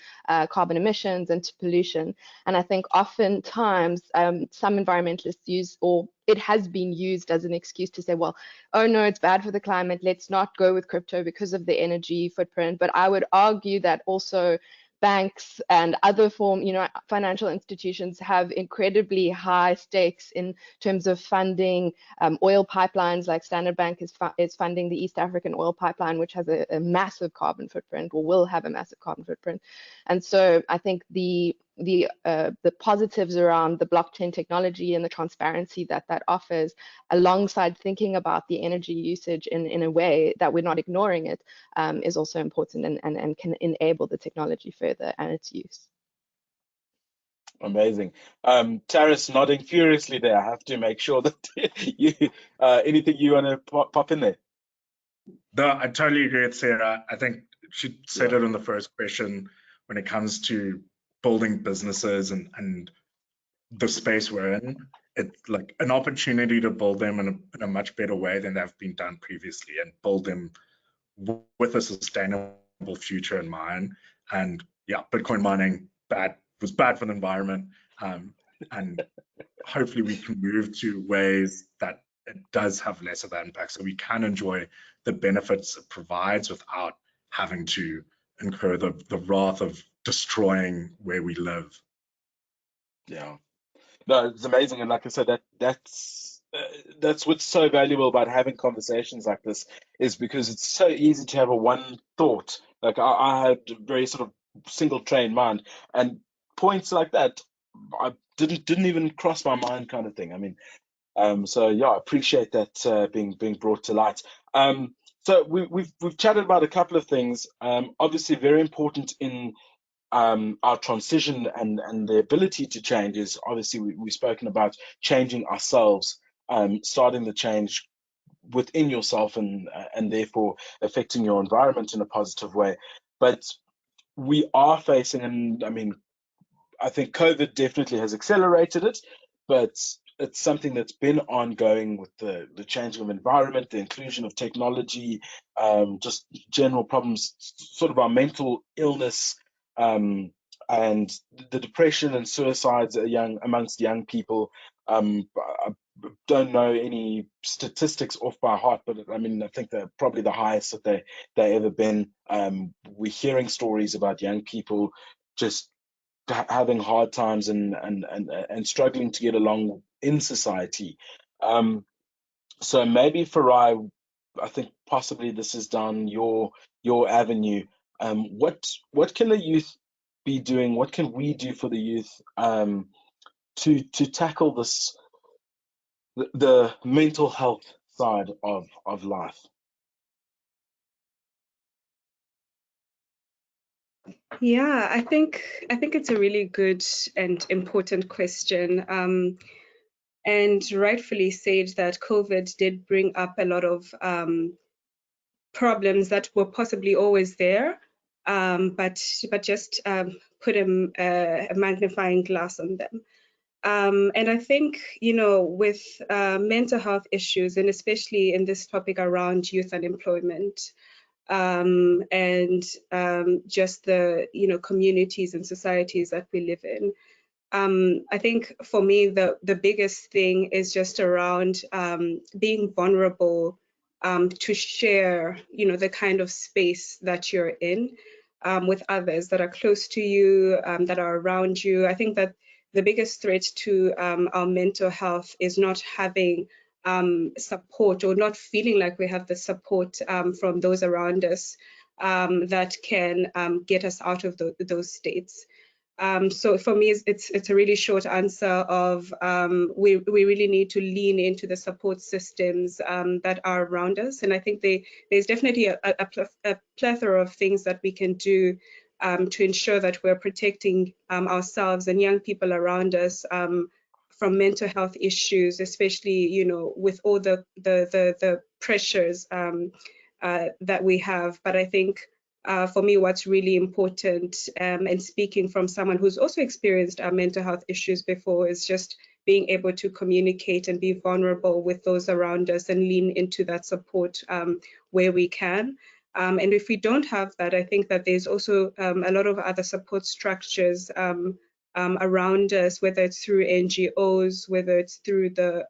carbon emissions and to pollution. And I think oftentimes some environmentalists use, or it has been used as an excuse to say, well, oh no, it's bad for the climate, let's not go with crypto because of the energy footprint. But I would argue that also banks and other financial institutions have incredibly high stakes in terms of funding oil pipelines. Like Standard Bank is funding the East African oil pipeline, which has a massive carbon footprint, or will have a massive carbon footprint. And so I think the positives around the blockchain technology and the transparency that offers, alongside thinking about the energy usage in a way that we're not ignoring it, is also important and can enable the technology further and its use. Amazing. Taris nodding furiously there. I have to make sure that you anything you want to pop in there? No, I totally agree with Sarah. I think she said it in the first question when it comes to building businesses and the space we're in. It's like an opportunity to build them in a much better way than they've been done previously, and build them with a sustainable future in mind. And yeah, Bitcoin mining was bad for the environment, and hopefully we can move to ways that it does have less of that impact, so we can enjoy the benefits it provides without having to incur the wrath of destroying where we live. Yeah, no, it's amazing. And like I said, that's that's what's so valuable about having conversations like this, is because it's so easy to have a one thought. Like I had a very sort of single train mind, and points like that I didn't even cross my mind, kind of thing. I mean, so yeah, I appreciate that being brought to light. So we've chatted about a couple of things. Obviously, very important in our transition and the ability to change is obviously we've spoken about changing ourselves, starting the change within yourself and therefore affecting your environment in a positive way. But we are facing, and I mean, I think COVID definitely has accelerated it, but it's something that's been ongoing with the changing of environment, the inclusion of technology, just general problems, sort of our mental illness, um, and the depression and suicides amongst young people. I don't know any statistics off by heart, but I mean, I think they're probably the highest that they ever been. We're hearing stories about young people just having hard times and struggling to get along in society. So maybe Farai, I think possibly this is down your avenue. What can the youth be doing? What can we do for the youth to tackle this, the mental health side of life? Yeah, I think it's a really good and important question. And rightfully said that COVID did bring up a lot of problems that were possibly always there, but just put a magnifying glass on them. And I think, you know, with mental health issues, and especially in this topic around youth unemployment, and just the, you know, communities and societies that we live in, I think for me, the biggest thing is just around being vulnerable to share, you know, the kind of space that you're in with others that are close to you, that are around you. I think that the biggest threat to our mental health is not having support, or not feeling like we have the support from those around us that can get us out of those states. So for me, it's a really short answer of we really need to lean into the support systems that are around us. And I think there's definitely a plethora of things that we can do to ensure that we're protecting ourselves and young people around us from mental health issues, especially, you know, with all the pressures that we have. But I think for me, what's really important, and speaking from someone who's also experienced mental health issues before, is just being able to communicate and be vulnerable with those around us and lean into that support where we can. And if we don't have that, I think that there's also a lot of other support structures around us, whether it's through NGOs, whether it's through the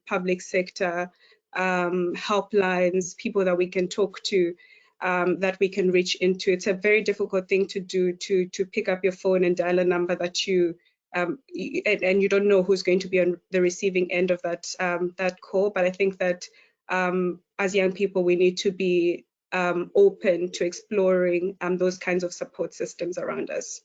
public sector, helplines, people that we can talk to, that we can reach into. It's a very difficult thing to do, to pick up your phone and dial a number that you and you don't know who's going to be on the receiving end of that call. But I think that as young people, we need to be open to exploring those kinds of support systems around us.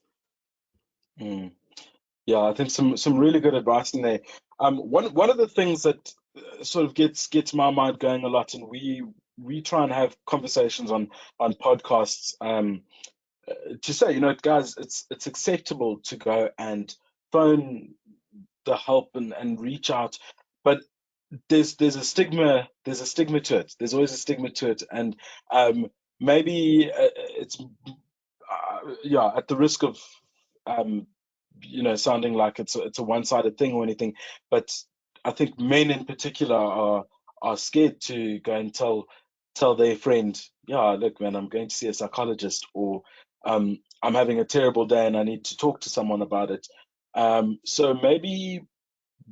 Yeah, I think some really good advice in there. One of the things that sort of gets my mind going a lot, and we try and have conversations on podcasts, to say, you know, guys, it's acceptable to go and phone the help and reach out, but there's a stigma to it. There's always a stigma to it, and maybe it's yeah, at the risk of you know, sounding like it's a one-sided thing or anything, but I think men in particular are scared to go and tell their friend, yeah, look, man, I'm going to see a psychologist, or I'm having a terrible day and I need to talk to someone about it. So maybe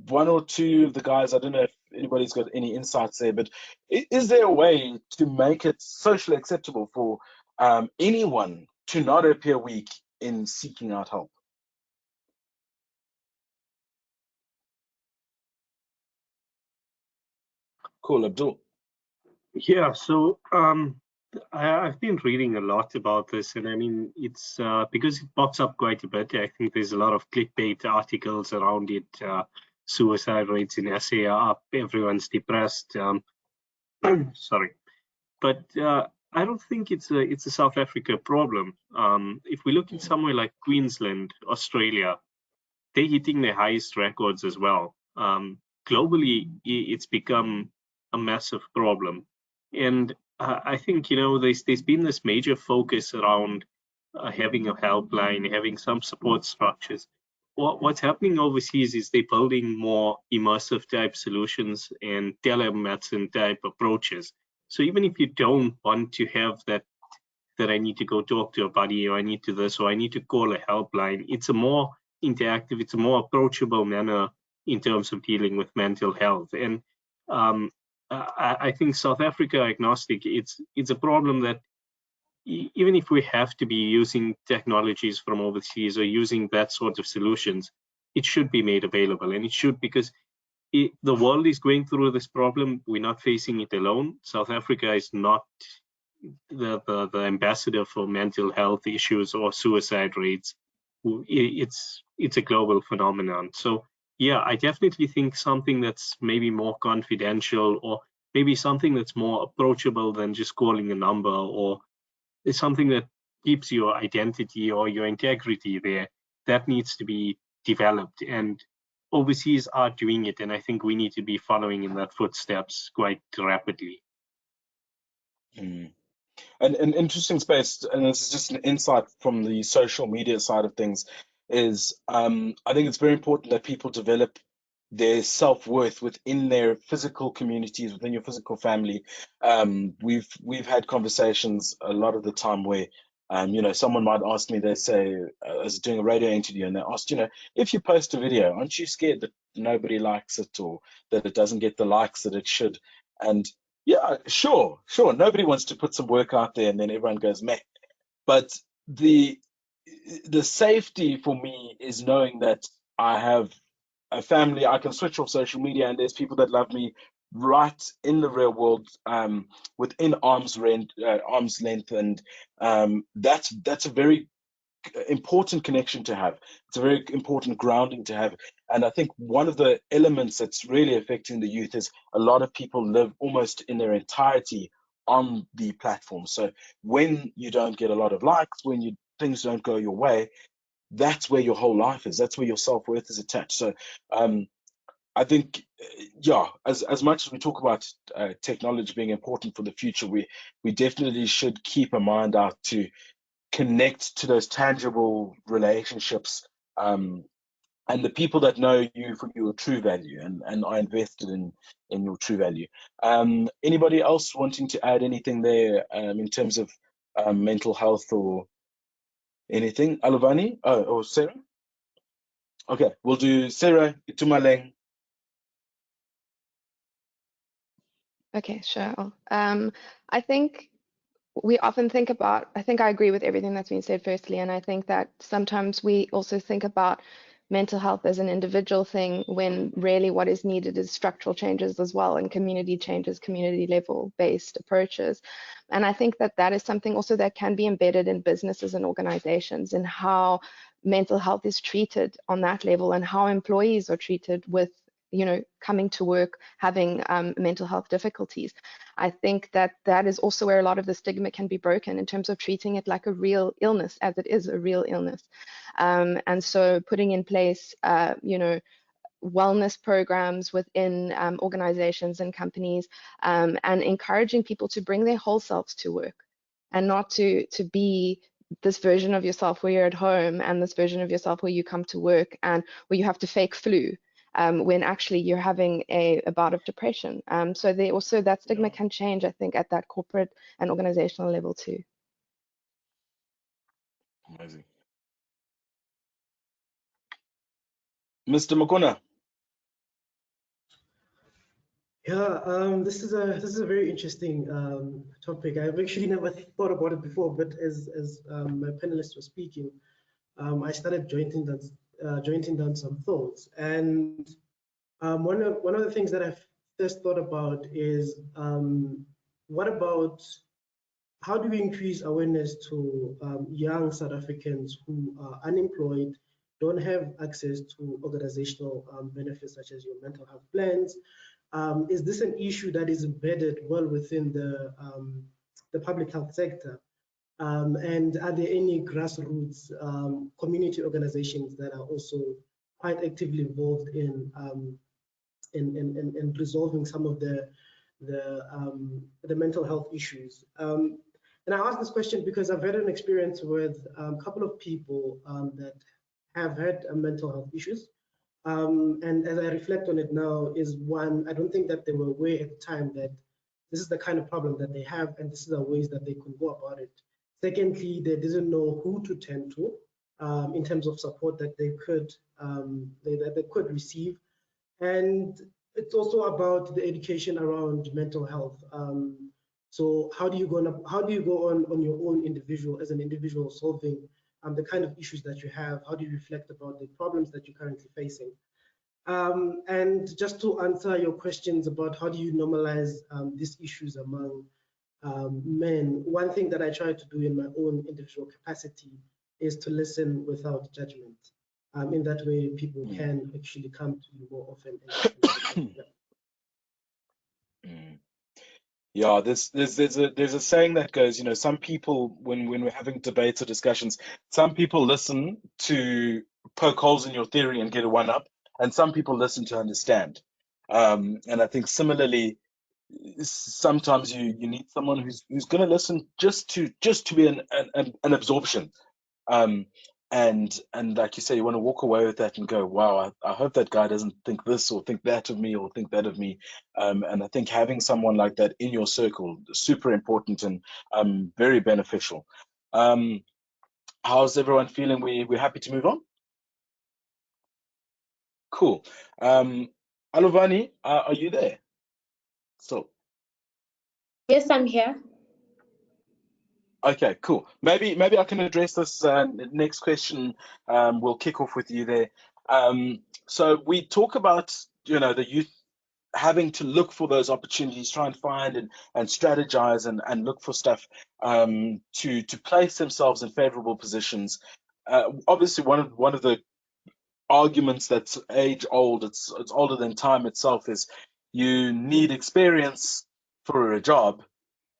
one or two of the guys, I don't know if anybody's got any insights there, but is there a way to make it socially acceptable for anyone to not appear weak in seeking out help? Cool, Abdul. Yeah, so I've been reading a lot about this, and I mean, it's because it pops up quite a bit. I think there's a lot of clickbait articles around it. Suicide rates in SA are up, everyone's depressed. Sorry, but I don't think it's a South Africa problem. If we look in somewhere like Queensland, Australia, they're hitting their highest records as well. Globally, it's become a massive problem, and I think there's been this major focus around having a helpline, having some support structures. What's happening overseas is they're building more immersive type solutions and telemedicine type approaches. So even if you don't want to have that I need to go talk to a buddy, or I need to this, or I need to call a helpline, it's a more interactive, it's a more approachable manner in terms of dealing with mental health. And I think South Africa agnostic, it's a problem that even if we have to be using technologies from overseas or using that sort of solutions, it should be made available, and it should, because the world is going through this problem. We're not facing it alone. South Africa is not the ambassador for mental health issues or suicide rates. It's a global phenomenon. So yeah, I definitely think something that's maybe more confidential, or maybe something that's more approachable than just calling a number, or is something that keeps your identity or your integrity there, that needs to be developed. And overseas are doing it, and I think we need to be following in that footsteps quite rapidly. And an interesting space, and this is just an insight from the social media side of things, is I think it's very important that people develop their self-worth within their physical communities, within your physical family. We've had conversations a lot of the time where someone might ask me, they say, I was doing a radio interview, and they asked, if you post a video, aren't you scared that nobody likes it, or that it doesn't get the likes that it should? And yeah, sure. Nobody wants to put some work out there and then everyone goes meh. But the safety for me is knowing that I have a family. I can switch off social media, and there's people that love me right in the real world, within arm's length, and that's a very important connection to have. It's a very important grounding to have. And I think one of the elements that's really affecting the youth is a lot of people live almost in their entirety on the platform. So when you don't get a lot of likes, when things don't go your way, that's where your whole life is. That's where your self-worth is attached. So I think, as much as we talk about technology being important for the future, we definitely should keep a mind out to connect to those tangible relationships, and the people that know you for your true value and are invested in your true value. Anybody else wanting to add anything there in terms of mental health or anything? Aluwani? Or Sarah? Okay, we'll do Sarah, Itumeleng. Okay, sure. I think we often think about, I think I agree with everything that's been said firstly, and I think that sometimes we also think about mental health as an individual thing, when really what is needed is structural changes as well, and community changes, community level based approaches. And I think that is something also that can be embedded in businesses and organizations, and how mental health is treated on that level, and how employees are treated with coming to work having mental health difficulties. I think that is also where a lot of the stigma can be broken, in terms of treating it like a real illness, as it is a real illness. And so putting in place, wellness programs within organizations and companies, and encouraging people to bring their whole selves to work, and not to be this version of yourself where you're at home, and this version of yourself where you come to work and where you have to fake flu. When actually you're having a bout of depression. So they also, that stigma can change, I think, at that corporate and organizational level too. Amazing. Mr. Mokoena. Yeah, this is a very interesting topic. I've actually never thought about it before, but as my panelists were speaking, I started jointing down some thoughts. And one of the things that I first thought about is what about how do we increase awareness to young South Africans who are unemployed, don't have access to organizational benefits such as your mental health plans? Is this an issue that is embedded well within the public health sector? And are there any grassroots community organizations that are also quite actively involved in resolving some of the mental health issues? And I ask this question because I've had an experience with a couple of people that have had mental health issues. And as I reflect on it now, is one, I don't think that they were aware at the time that this is the kind of problem that they have, and this is the ways that they could go about it. Secondly, they didn't know who to turn to in terms of support that they could receive. And it's also about the education around mental health. So how do you go on your own individual, as an individual, solving the kind of issues that you have? How do you reflect about the problems that you're currently facing? And just to answer your questions about how do you normalize these issues among men, one thing that I try to do in my own individual capacity is to listen without judgment. In that way, people can actually come to you more often. Yeah, there's a saying that goes, you know, some people, when we're having debates or discussions, some people listen to poke holes in your theory and get a one up, and some people listen to understand. And I think similarly, sometimes you need someone who's going to listen just to be an absorption. And like you say, you want to walk away with that and go, wow, I hope that guy doesn't think this or think that of me or think that of me. And I think having someone like that in your circle is super important and very beneficial. How's everyone feeling? We're happy to move on? Cool. Aluwani, are you there? So. Yes, I'm here. Okay, cool. Maybe I can address this next question. We'll kick off with you there. So we talk about, you know, the youth having to look for those opportunities, try and find and strategize and look for stuff to place themselves in favorable positions. Obviously, one of the arguments that's age old, it's older than time itself, is you need experience for a job.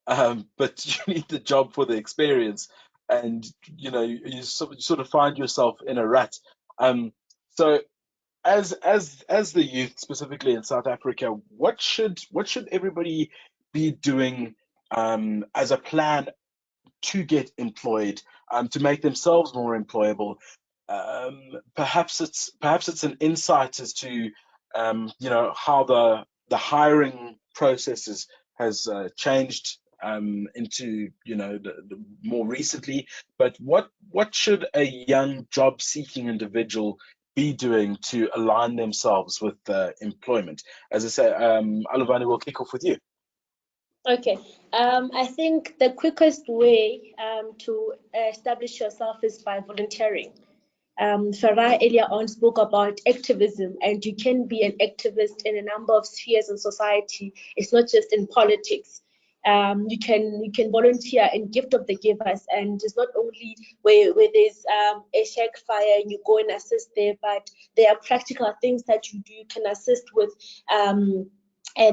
But you need the job for the experience, and you know you sort of find yourself in a rut. So as the youth, specifically in South Africa, what should everybody be doing as a plan to get employed, to make themselves more employable? Perhaps it's an insight as to you know, how the hiring processes has changed into, you know, the more recently. But what should a young job seeking individual be doing to align themselves with employment? As I say, Aluwani, we'll kick off with you. Okay, I think the quickest way to establish yourself is by volunteering. Farai earlier on spoke about activism, and you can be an activist in a number of spheres in society. It's not just in politics. You can volunteer in Gift of the Givers, and it's not only where there's a shack fire and you go and assist there, but there are practical things that you do. You can assist with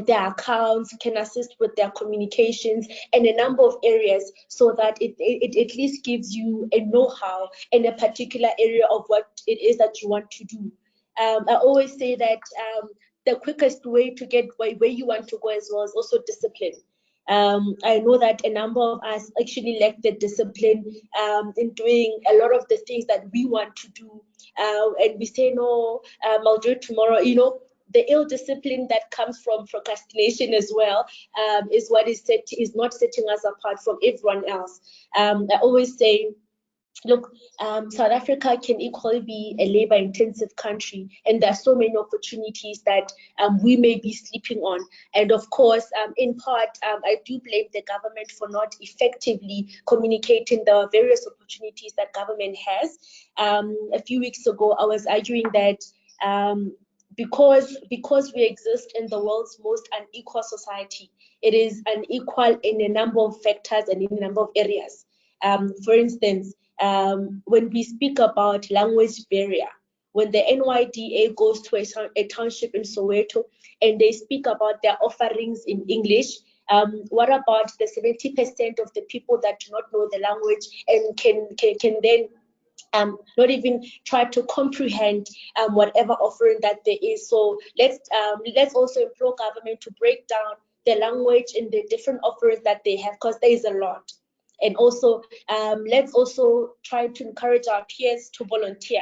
their accounts, can assist with their communications and a number of areas, so that it at least gives you a know-how in a particular area of what it is that you want to do. I always say that the quickest way to get where you want to go as well is also discipline. I know that a number of us actually lack the discipline in doing a lot of the things that we want to do, and we say, no, I'll do it tomorrow, you know. The ill discipline that comes from procrastination as well is what is not setting us apart from everyone else. I always say, look, South Africa can equally be a labor-intensive country, and there are so many opportunities that we may be sleeping on. And of course, in part, I do blame the government for not effectively communicating the various opportunities that government has. A few weeks ago, I was arguing that because we exist in the world's most unequal society, it is unequal in a number of factors and in a number of areas. For instance, when we speak about language barrier, when the NYDA goes to a township in Soweto and they speak about their offerings in English, what about the 70% of the people that do not know the language and can then not even try to comprehend whatever offering that there is? So let's also implore government to break down the language and the different offerings that they have, because there is a lot. And also let's also try to encourage our peers to volunteer.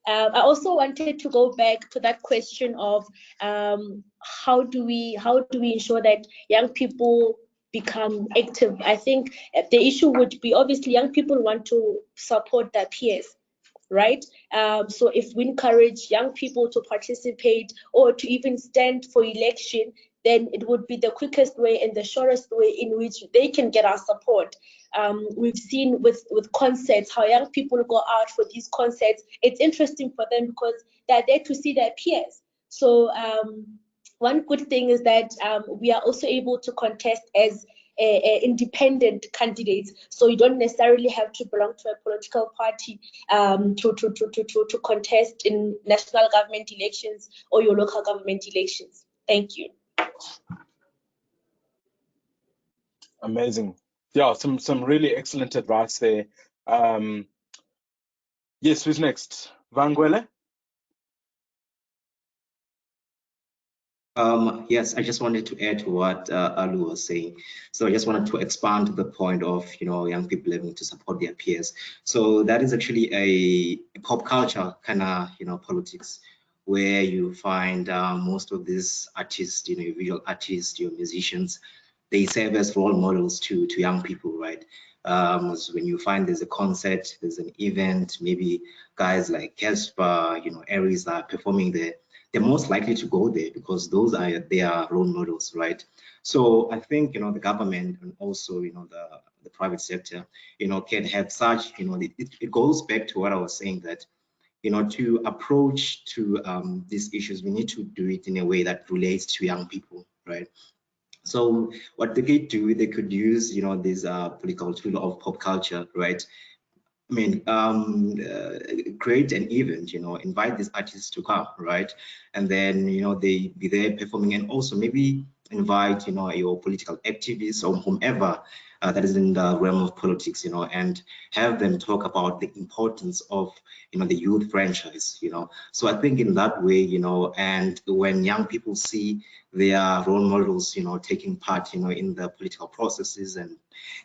I also wanted to go back to that question of how do we ensure that young people become active. I think the issue would be, obviously young people want to support their peers, right? So if we encourage young people to participate or to even stand for election, then it would be the quickest way and the shortest way in which they can get our support. We've seen with concerts how young people go out for these concerts. It's interesting for them because they're there to see their peers. So one good thing is that we are also able to contest as independent candidates, so you don't necessarily have to belong to a political party to contest in national government elections or your local government elections. Thank you. Amazing. Yeah, some really excellent advice there. Yes, who's next? Vangwele? Yes, I just wanted to add to what Alu was saying. So I just wanted to expand to the point of, young people having to support their peers. So that is actually a pop culture kind of, politics, where you find most of these artists, your visual artists, your musicians, they serve as role models to young people, right? So when you find there's a concert, there's an event, maybe guys like Casper, Aries are performing there, they're most likely to go there because those are their role models, right? So I think, the government and also, the private sector, can have such, it goes back to what I was saying, that, to approach to these issues, we need to do it in a way that relates to young people, right? So what they could do, they could use, this political tool of pop culture, right? I mean, create an event, invite these artists to come, right? And then, they be there performing, and also maybe invite, your political activists or whomever that is in the realm of politics, and have them talk about the importance of, the youth franchise, So I think in that way, and when young people see their role models, taking part, in the political processes, and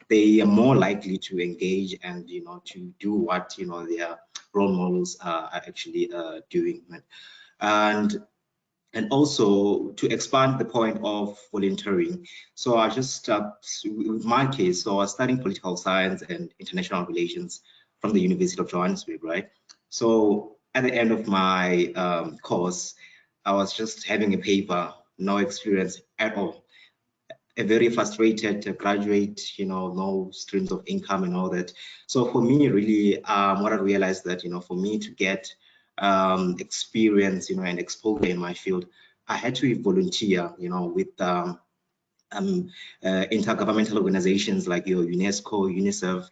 they are more likely to engage and, to do what, their role models are actually doing. And also to expand the point of volunteering. So I just, with my case, so I was studying political science and international relations from the University of Johannesburg, right? So at the end of my course, I was just having a paper, no experience at all. A very frustrated graduate, no streams of income and all that. So for me, really, what I realized that, for me to get experience, and exposure in my field, I had to volunteer, with intergovernmental organizations like your UNESCO, UNICEF,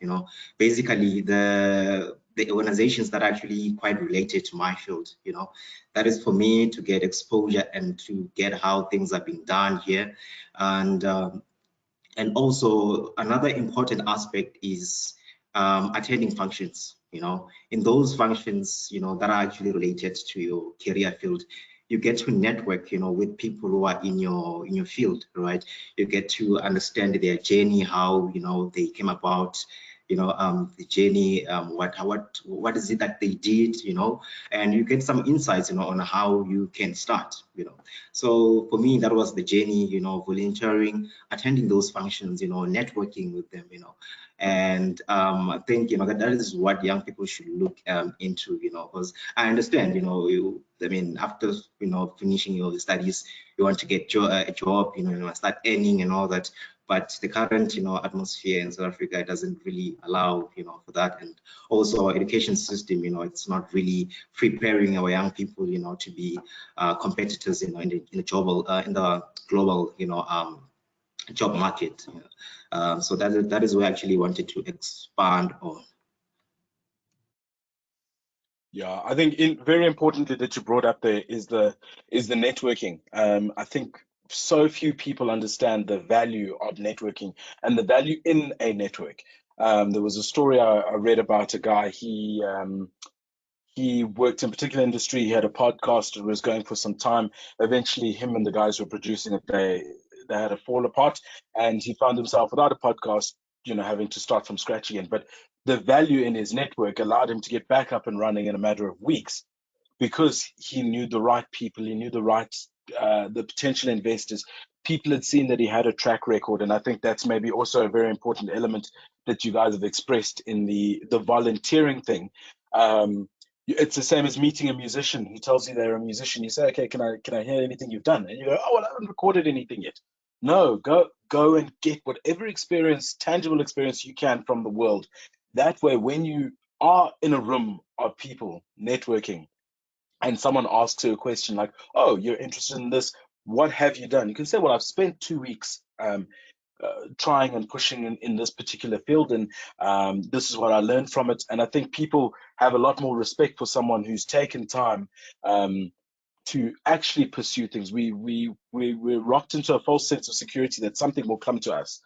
basically the organizations that are actually quite related to my field, that is for me to get exposure and to get how things are being done here. And also another important aspect is attending functions, in those functions, that are actually related to your career field. You get to network, with people who are in your field, right? You get to understand their journey, how, they came about, the journey, what is it that they did, and you get some insights, on how you can start, So for me, that was the journey, volunteering, attending those functions, networking with them, and I think, that is what young people should look into, because I understand, I mean, after, finishing your studies, you want to get a job, start earning and all that. but the current, atmosphere in South Africa doesn't really allow, for that. And also our education system, it's not really preparing our young people, to be competitors, in the global, job market. So that is where I actually wanted to expand on. Yeah, I think very importantly that you brought up there is the networking. I think so few people understand the value of networking and the value in a network. There was a story I read about a guy. He worked in a particular industry. He had a podcast. It was going for some time. Eventually, him and the guys who were producing it, they had a fall apart, and he found himself without a podcast, having to start from scratch again. But the value in his network allowed him to get back up and running in a matter of weeks, because he knew the right people, he knew the potential investors. People had seen that he had a track record, and I think that's maybe also a very important element that you guys have expressed in the volunteering thing. It's the same as meeting a musician who tells you they're a musician. You say, okay, can I hear anything you've done? And you go, oh, well, I haven't recorded anything yet. No, go and get whatever experience, tangible experience you can from the world. That way, when you are in a room of people networking and someone asks you a question like, oh, you're interested in this, what have you done? You can say, well, I've spent 2 weeks trying and pushing in this particular field, and this is what I learned from it. And I think people have a lot more respect for someone who's taken time to actually pursue things. We're rocked into a false sense of security that something will come to us.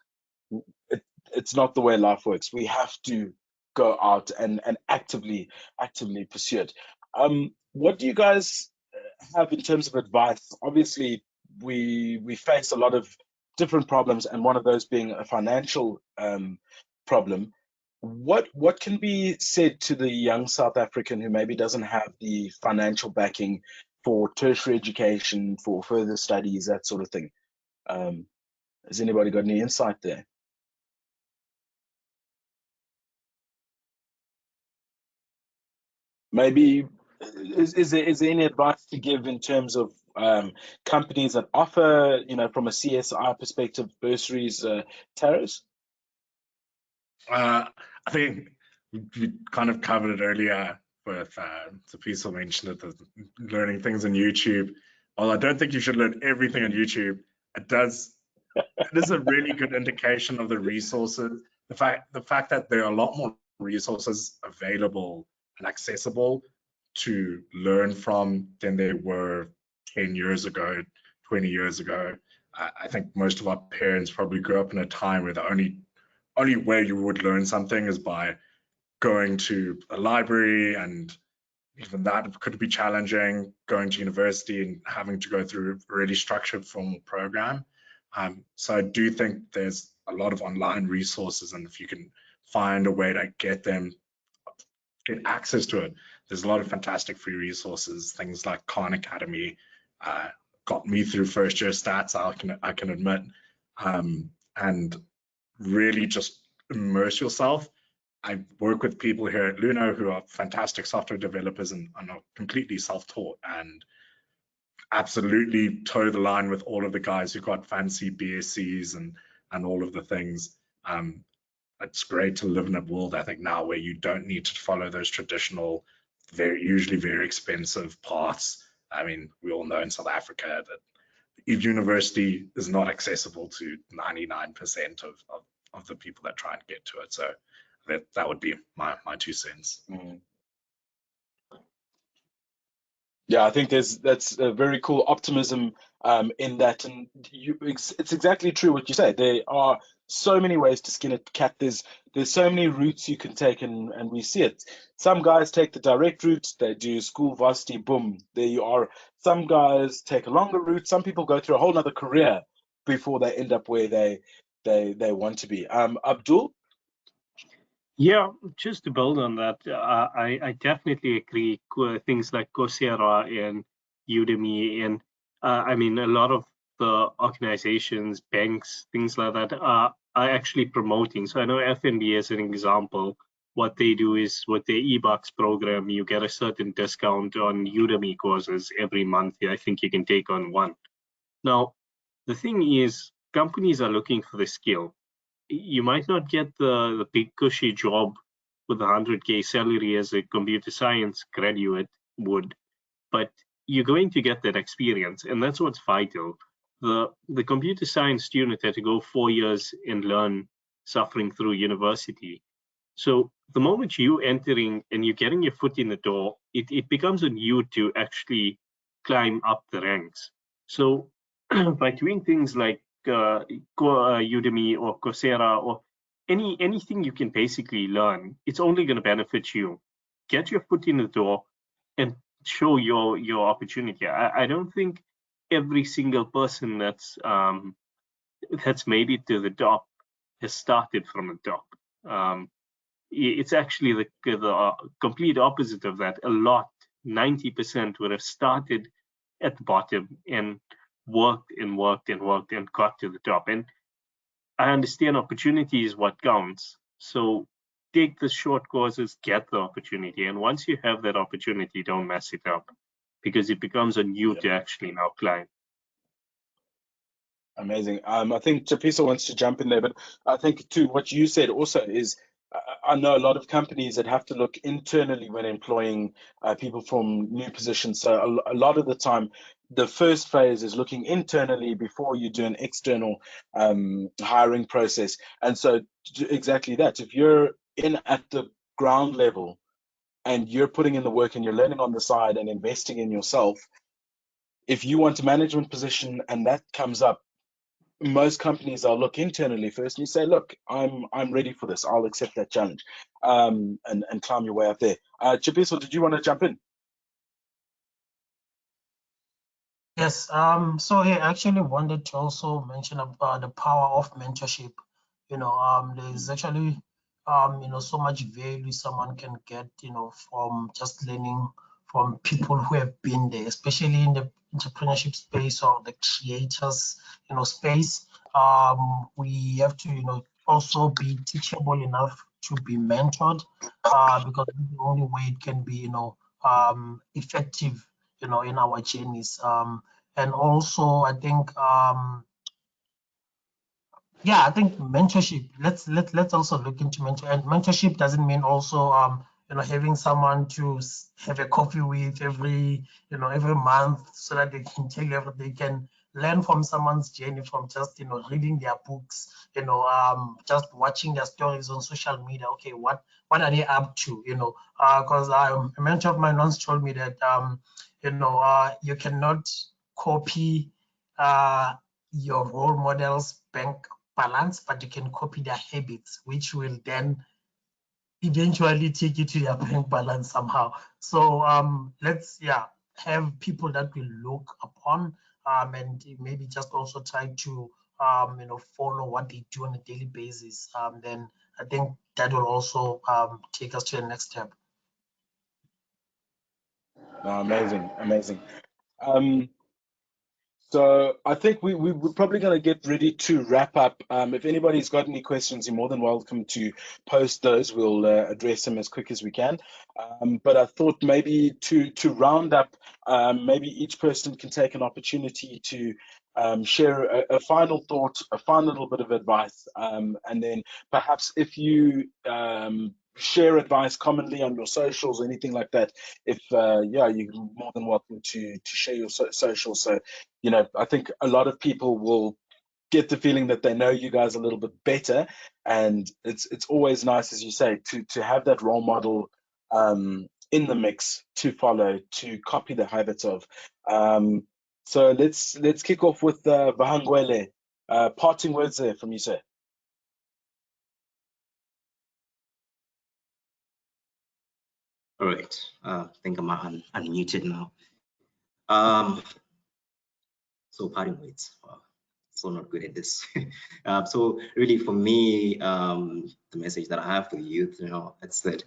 It's not the way life works. We have to go out and actively pursue it. What do you guys have in terms of advice? Obviously, we face a lot of different problems, and one of those being a financial problem. What can be said to the young South African who maybe doesn't have the financial backing for tertiary education, for further studies, that sort of thing? Has anybody got any insight there? Maybe is there any advice to give in terms of companies that offer, from a CSI perspective, bursaries, tariffs? I think we kind of covered it earlier with Tshepiso mentioned it, the learning things on YouTube. Well, I don't think you should learn everything on YouTube. It is a really good indication of the resources. The fact that there are a lot more resources available and accessible to learn from than there were 10 years ago, 20 years ago. I think most of our parents probably grew up in a time where the only way you would learn something is by going to a library, and even that could be challenging, going to university and having to go through a really structured formal program. So I do think there's a lot of online resources, and if you can find a way to get access to it, there's a lot of fantastic free resources. Things like Khan Academy got me through first year stats, I can admit, and really just immerse yourself. I work with people here at Luno who are fantastic software developers and are completely self-taught and absolutely toe the line with all of the guys who got fancy BScs and all of the things. It's great to live in a world, I think, now where you don't need to follow those traditional, usually very expensive paths. I mean, we all know in South Africa that university is not accessible to 99% of the people that try and get to it. So that would be my 2 cents. Mm. Yeah, I think that's a very cool optimism in that, and it's exactly true what you say. There are so many ways to skin a cat. There's so many routes you can take, and we see it. Some guys take the direct route. They do school, varsity, boom, there you are. Some guys take a longer route. Some people go through a whole nother career before they end up where they want to be. Abdul? Yeah, just to build on that, I definitely agree. Things like Coursera and Udemy, and I mean, a lot of the organizations, banks, things like that are actually promoting. So I know FNB, as an example, what they do is with their eBucks program, you get a certain discount on Udemy courses every month. I think you can take on one. Now, the thing is, companies are looking for the skill. You might not get the big cushy job with a 100K salary as a computer science graduate would, but you're going to get that experience, and that's what's vital. The computer science student had to go 4 years and learn, suffering through university. So the moment you entering and you're getting your foot in the door, it becomes on you to actually climb up the ranks. So by doing things like Udemy or Coursera or anything you can basically learn, it's only going to benefit you. Get your foot in the door and show your opportunity. I don't think every single person that's made it to the top has started from the top. It's actually the complete opposite of that. A lot, 90% would have started at the bottom and worked and worked and worked and got to the top. And I understand opportunity is what counts. So take the short courses, get the opportunity. And once you have that opportunity, don't mess it up, because it becomes on you to actually now climb. Amazing. I think Tshepiso wants to jump in there, but I think too what you said also is, I know a lot of companies that have to look internally when employing people from new positions. So a lot of the time, the first phase is looking internally before you do an external hiring process. And so exactly that. If you're in at the ground level and you're putting in the work and you're learning on the side and investing in yourself, if you want a management position and that comes up, most companies will look internally first and you say, look, I'm ready for this. I'll accept that challenge, and climb your way up there. Tshepiso, did you want to jump in? Yes. So I actually wanted to also mention about the power of mentorship. There's actually so much value someone can get, from just learning from people who have been there, especially in the entrepreneurship space or the creators, space. We have to, also be teachable enough to be mentored, because the only way it can be, effective, in our journeys. And also, I think, I think mentorship. Let's also look into mentorship. Doesn't mean also having someone to have a coffee with every month, so that they can tell you everything. They can learn from someone's journey from just reading their books, just watching their stories on social media. Okay, what are they up to? Because a mentor of mine once told me that you cannot copy your role model's bank balance, but you can copy their habits, which will then eventually take you to their bank balance somehow. So let's have people that we look upon, and maybe just also try to follow what they do on a daily basis. Then I think that will also take us to the next step. Amazing. So I think we're probably going to get ready to wrap up. If anybody's got any questions, you're more than welcome to post those. We'll address them as quick as we can. But I thought maybe to round up, maybe each person can take an opportunity to share a final thought, a final little bit of advice, and then perhaps if you share advice commonly on your socials or anything like that, if you're more than welcome to share your socials. So I think a lot of people will get the feeling that they know you guys a little bit better, and it's always nice, as you say, to have that role model in the mix to follow, to copy the habits of. So let's kick off with Vahangwele. Parting words there from you, sir. All right. I think I'm unmuted now. So parting words. So not good at this. So really, for me, the message that I have for the youth, it's that,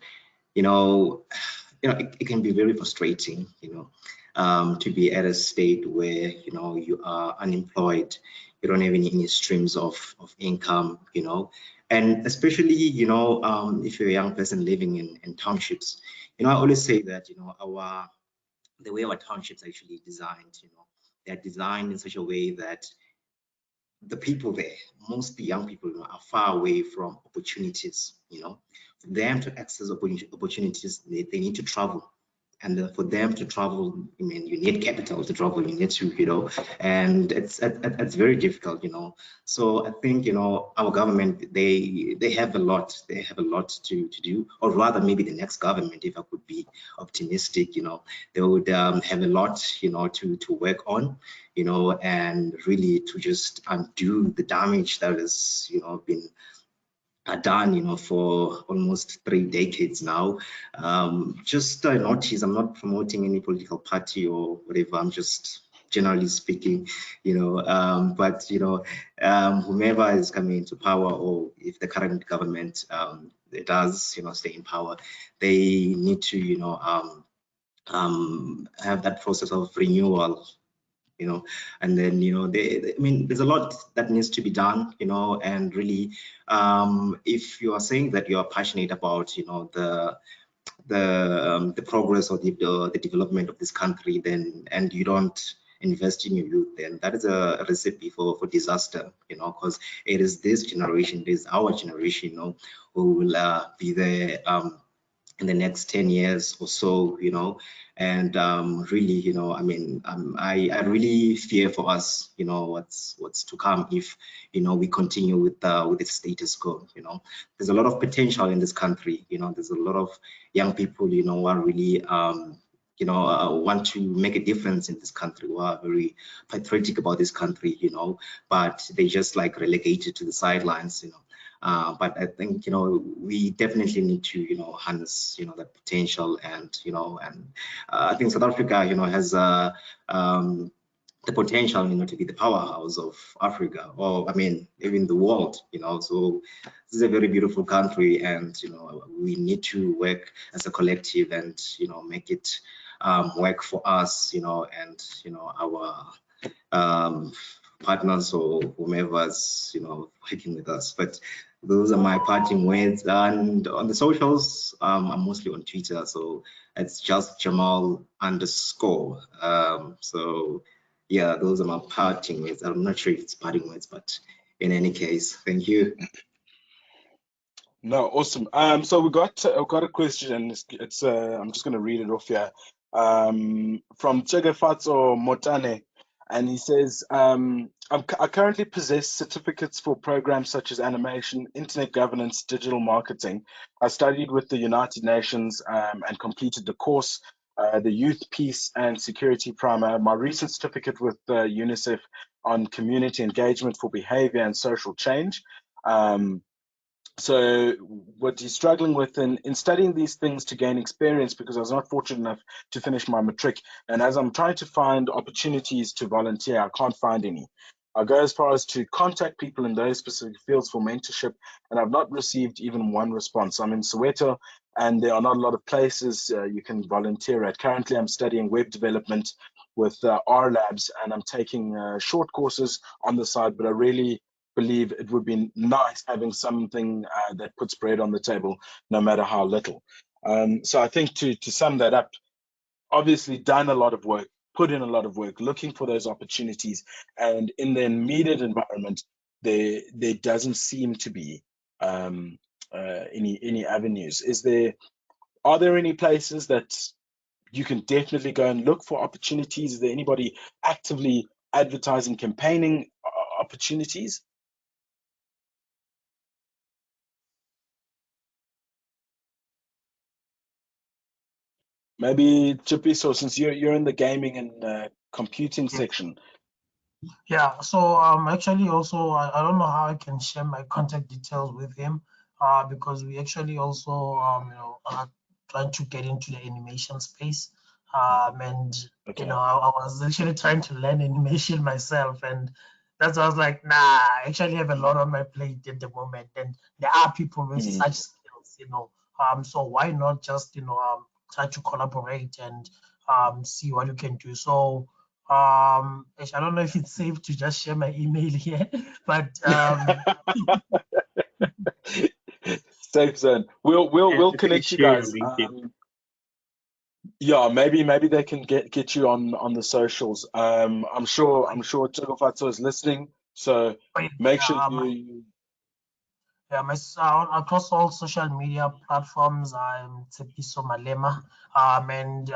it can be very frustrating, to be at a state where you are unemployed, you don't have any streams of income, and especially if you're a young person living in townships. I always say that the way our townships are actually designed, they're designed in such a way that the people there, mostly young people, are far away from opportunities. For them to access opportunities, they need to travel. And for them to travel, I mean, you need capital to travel. You need to, and it's very difficult, So I think, our government, they have a lot. They have a lot to do, or rather, maybe the next government, if I could be optimistic, they would have a lot, to work on, and really to just undo the damage that has, been done, for almost 3 decades now. Just notice, I'm not promoting any political party or whatever. I'm just generally speaking, but whomever is coming into power, or if the current government does, stay in power, they need to, have that process of renewal. And then, I mean, there's a lot that needs to be done, and really, if you are saying that you are passionate about, the progress or the development of this country, then, and you don't invest in your youth, then that is a recipe for disaster, because it is this generation, it is our generation, who will be there in the next 10 years or so, and really, I mean, I really fear for us, what's to come if, we continue with the status quo. There's a lot of potential in this country. There's a lot of young people, who are really want to make a difference in this country, who are very patriotic about this country, but they just like relegated to the sidelines, but I think, we definitely need to, harness, that potential, and, I think South Africa, has the potential, to be the powerhouse of Africa, or I mean, even the world, so this is a very beautiful country, and, we need to work as a collective and, make it work for us, and, our partners or whomever's, working with us. But those are my parting words. And on the socials, I'm mostly on Twitter, so it's just Jamal _ so yeah, those are my parting words. I'm not sure if it's parting words, but in any case, thank you. No, awesome. So we got a question, and it's I'm just going to read it off here, from Tshepiso Motane, and he says, I currently possess certificates for programs such as animation, internet governance, digital marketing. I studied with the United Nations and completed the course, the Youth, Peace and Security Primer. My recent certificate with UNICEF on community engagement for behavior and social change. So what he's struggling with in studying these things to gain experience, because I was not fortunate enough to finish my matric, and as I'm trying to find opportunities to volunteer, I can't find any. I go as far as to contact people in those specific fields for mentorship, and I've not received even one response. I'm in Soweto, and there are not a lot of places you can volunteer at. Currently, I'm studying web development with R Labs, and I'm taking short courses on the side, but I really believe it would be nice having something that puts bread on the table, no matter how little. So I think to sum that up, obviously done a lot of work, put in a lot of work, looking for those opportunities, and in the immediate environment, there doesn't seem to be any avenues. Are there any places that you can definitely go and look for opportunities? Is there anybody actively advertising, campaigning opportunities? Maybe Tshepiso, since you're in the gaming and computing section. Yeah, so actually also I don't know how I can share my contact details with him, because we actually also are trying to get into the animation space, and Okay. I was actually trying to learn animation myself, and that's why I was like, nah, I actually have a lot on my plate at the moment, and there are people with such skills, so why not just try to collaborate and see what you can do. So I don't know if it's safe to just share my email here, but safe zone. We'll connect you guys. Yeah, maybe they can get you on the socials. I'm sure Chokoe is listening So make sure across all social media platforms, I'm Tshepiso Malema. And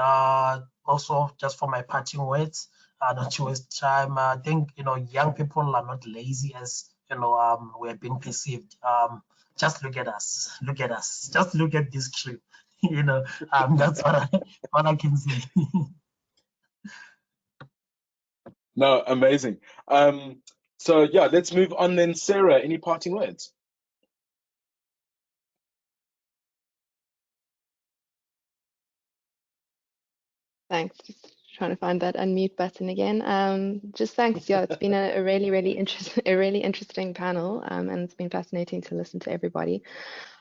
also, just for my parting words, not to waste time, I think, young people are not lazy as, we're being perceived. Just look at us. Just look at this trip. That's what I can say. No, amazing. So yeah, let's move on then. Sarah, any parting words? Thanks. Just trying to find that unmute button again. Just thanks. Yeah, it's been a really interesting panel, and it's been fascinating to listen to everybody.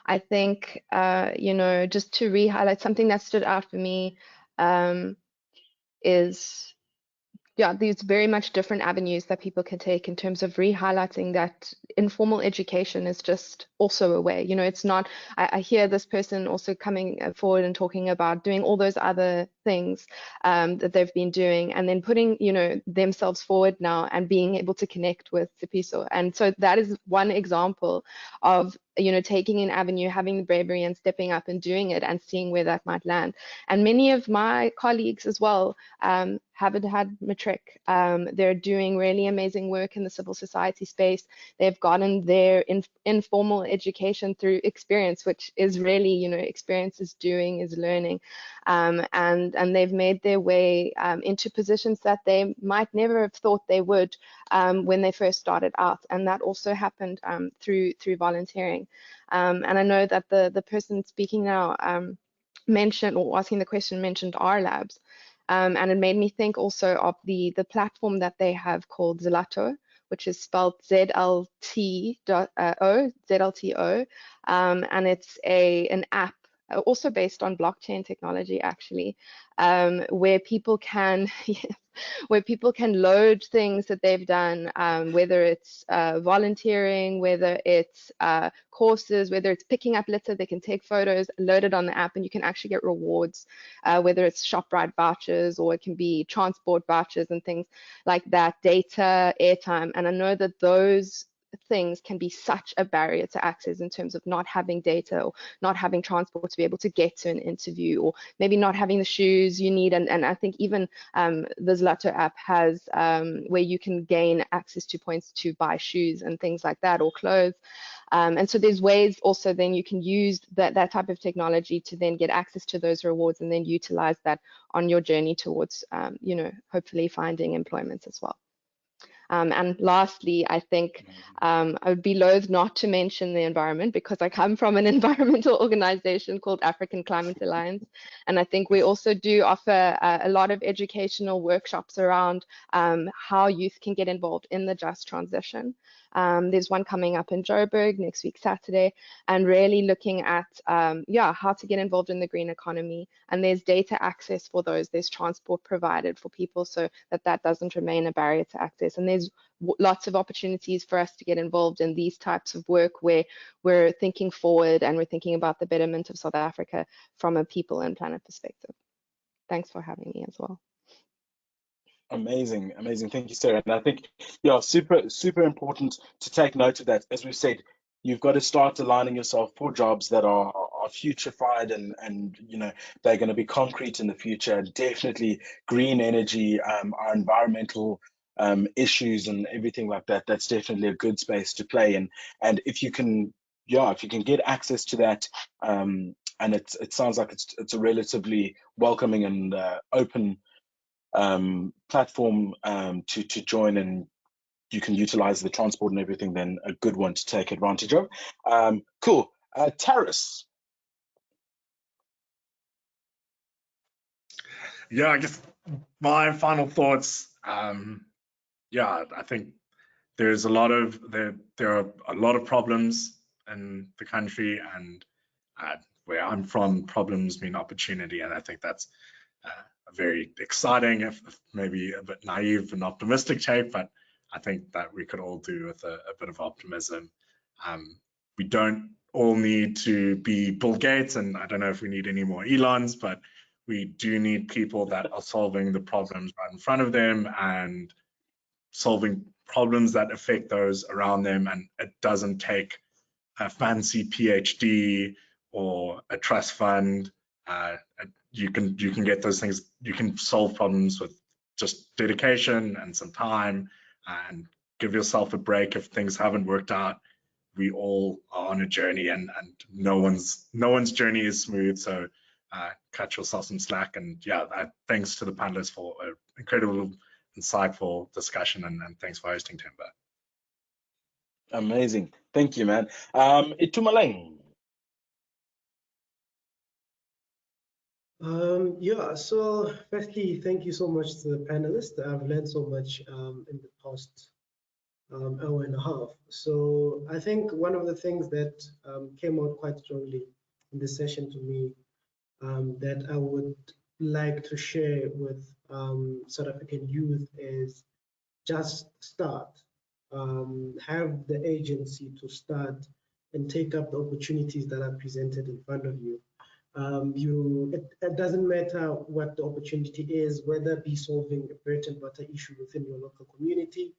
I think just to re-highlight something that stood out for me is these very much different avenues that people can take in terms of re-highlighting that informal education is just also a way. It's not, I hear this person also coming forward and talking about doing all those other things that they've been doing, and then putting, themselves forward now and being able to connect with Tshepiso. And so that is one example of, taking an avenue, having the bravery and stepping up and doing it and seeing where that might land. And many of my colleagues as well haven't had matric. They're doing really amazing work in the civil society space. They've gotten their informal education through experience, which is really, experience is doing, is learning. And they've made their way into positions that they might never have thought they would when they first started out. And that also happened through volunteering. And I know that the person speaking now mentioned, or asking the question, mentioned R Labs. And it made me think also of the platform that they have called Zlato, which is spelled ZLTO, and it's an app also based on blockchain technology, actually, where people can load things that they've done, whether it's volunteering, whether it's courses, whether it's picking up litter. They can take photos, load it on the app, and you can actually get rewards, whether it's ShopRite vouchers or it can be transport vouchers and things like that, data, airtime. And I know that those things can be such a barrier to access in terms of not having data or not having transport to be able to get to an interview, or maybe not having the shoes you need. And I think even the Zlato app has where you can gain access to points to buy shoes and things like that, or clothes. And so there's ways also then you can use that type of technology to then get access to those rewards and then utilize that on your journey towards, hopefully finding employment as well. And lastly, I think I would be loath not to mention the environment, because I come from an environmental organization called African Climate Alliance. And I think we also do offer a lot of educational workshops around how youth can get involved in the just transition. There's one coming up in Joburg next week, Saturday, and really looking at, how to get involved in the green economy. And there's data access for those. There's transport provided for people so that doesn't remain a barrier to access. And there's lots of opportunities for us to get involved in these types of work where we're thinking forward and we're thinking about the betterment of South Africa from a people and planet perspective. Thanks for having me as well. Amazing. Thank you, Sarah. And I think, super important to take note of that. As we've said, you've got to start aligning yourself for jobs that are futurified and they're going to be concrete in the future. Definitely green energy, our environmental issues and everything like that. That's definitely a good space to play in. And if you can, get access to that, and it sounds like it's a relatively welcoming and open platform to join, and you can utilize the transport and everything, then a good one to take advantage of. Cool. Taris. Yeah, I guess my final thoughts. I think there are a lot of problems in the country, and where I'm from, problems mean opportunity, and I think that's a very exciting, if maybe a bit naive and optimistic take, but I think that we could all do with a bit of optimism. We don't all need to be Bill Gates, and I don't know if we need any more Elons, but we do need people that are solving the problems right in front of them and solving problems that affect those around them, and it doesn't take a fancy PhD or a trust fund. You can get those things. You can solve problems with just dedication and some time, and give yourself a break if things haven't worked out. We all are on a journey, and no one's journey is smooth. So cut yourself some slack. And yeah, thanks to the panelists for an incredible, insightful discussion, and thanks for hosting, Themba. Amazing, thank you, man. Itumeleng. Yeah, so firstly, thank you so much to the panelists. I've learned so much in the past hour and a half. So I think one of the things that came out quite strongly in this session to me that I would like to share with South African youth is just start. Have the agency to start and take up the opportunities that are presented in front of you. It doesn't matter what the opportunity is, whether it be solving a bread and butter issue within your local community,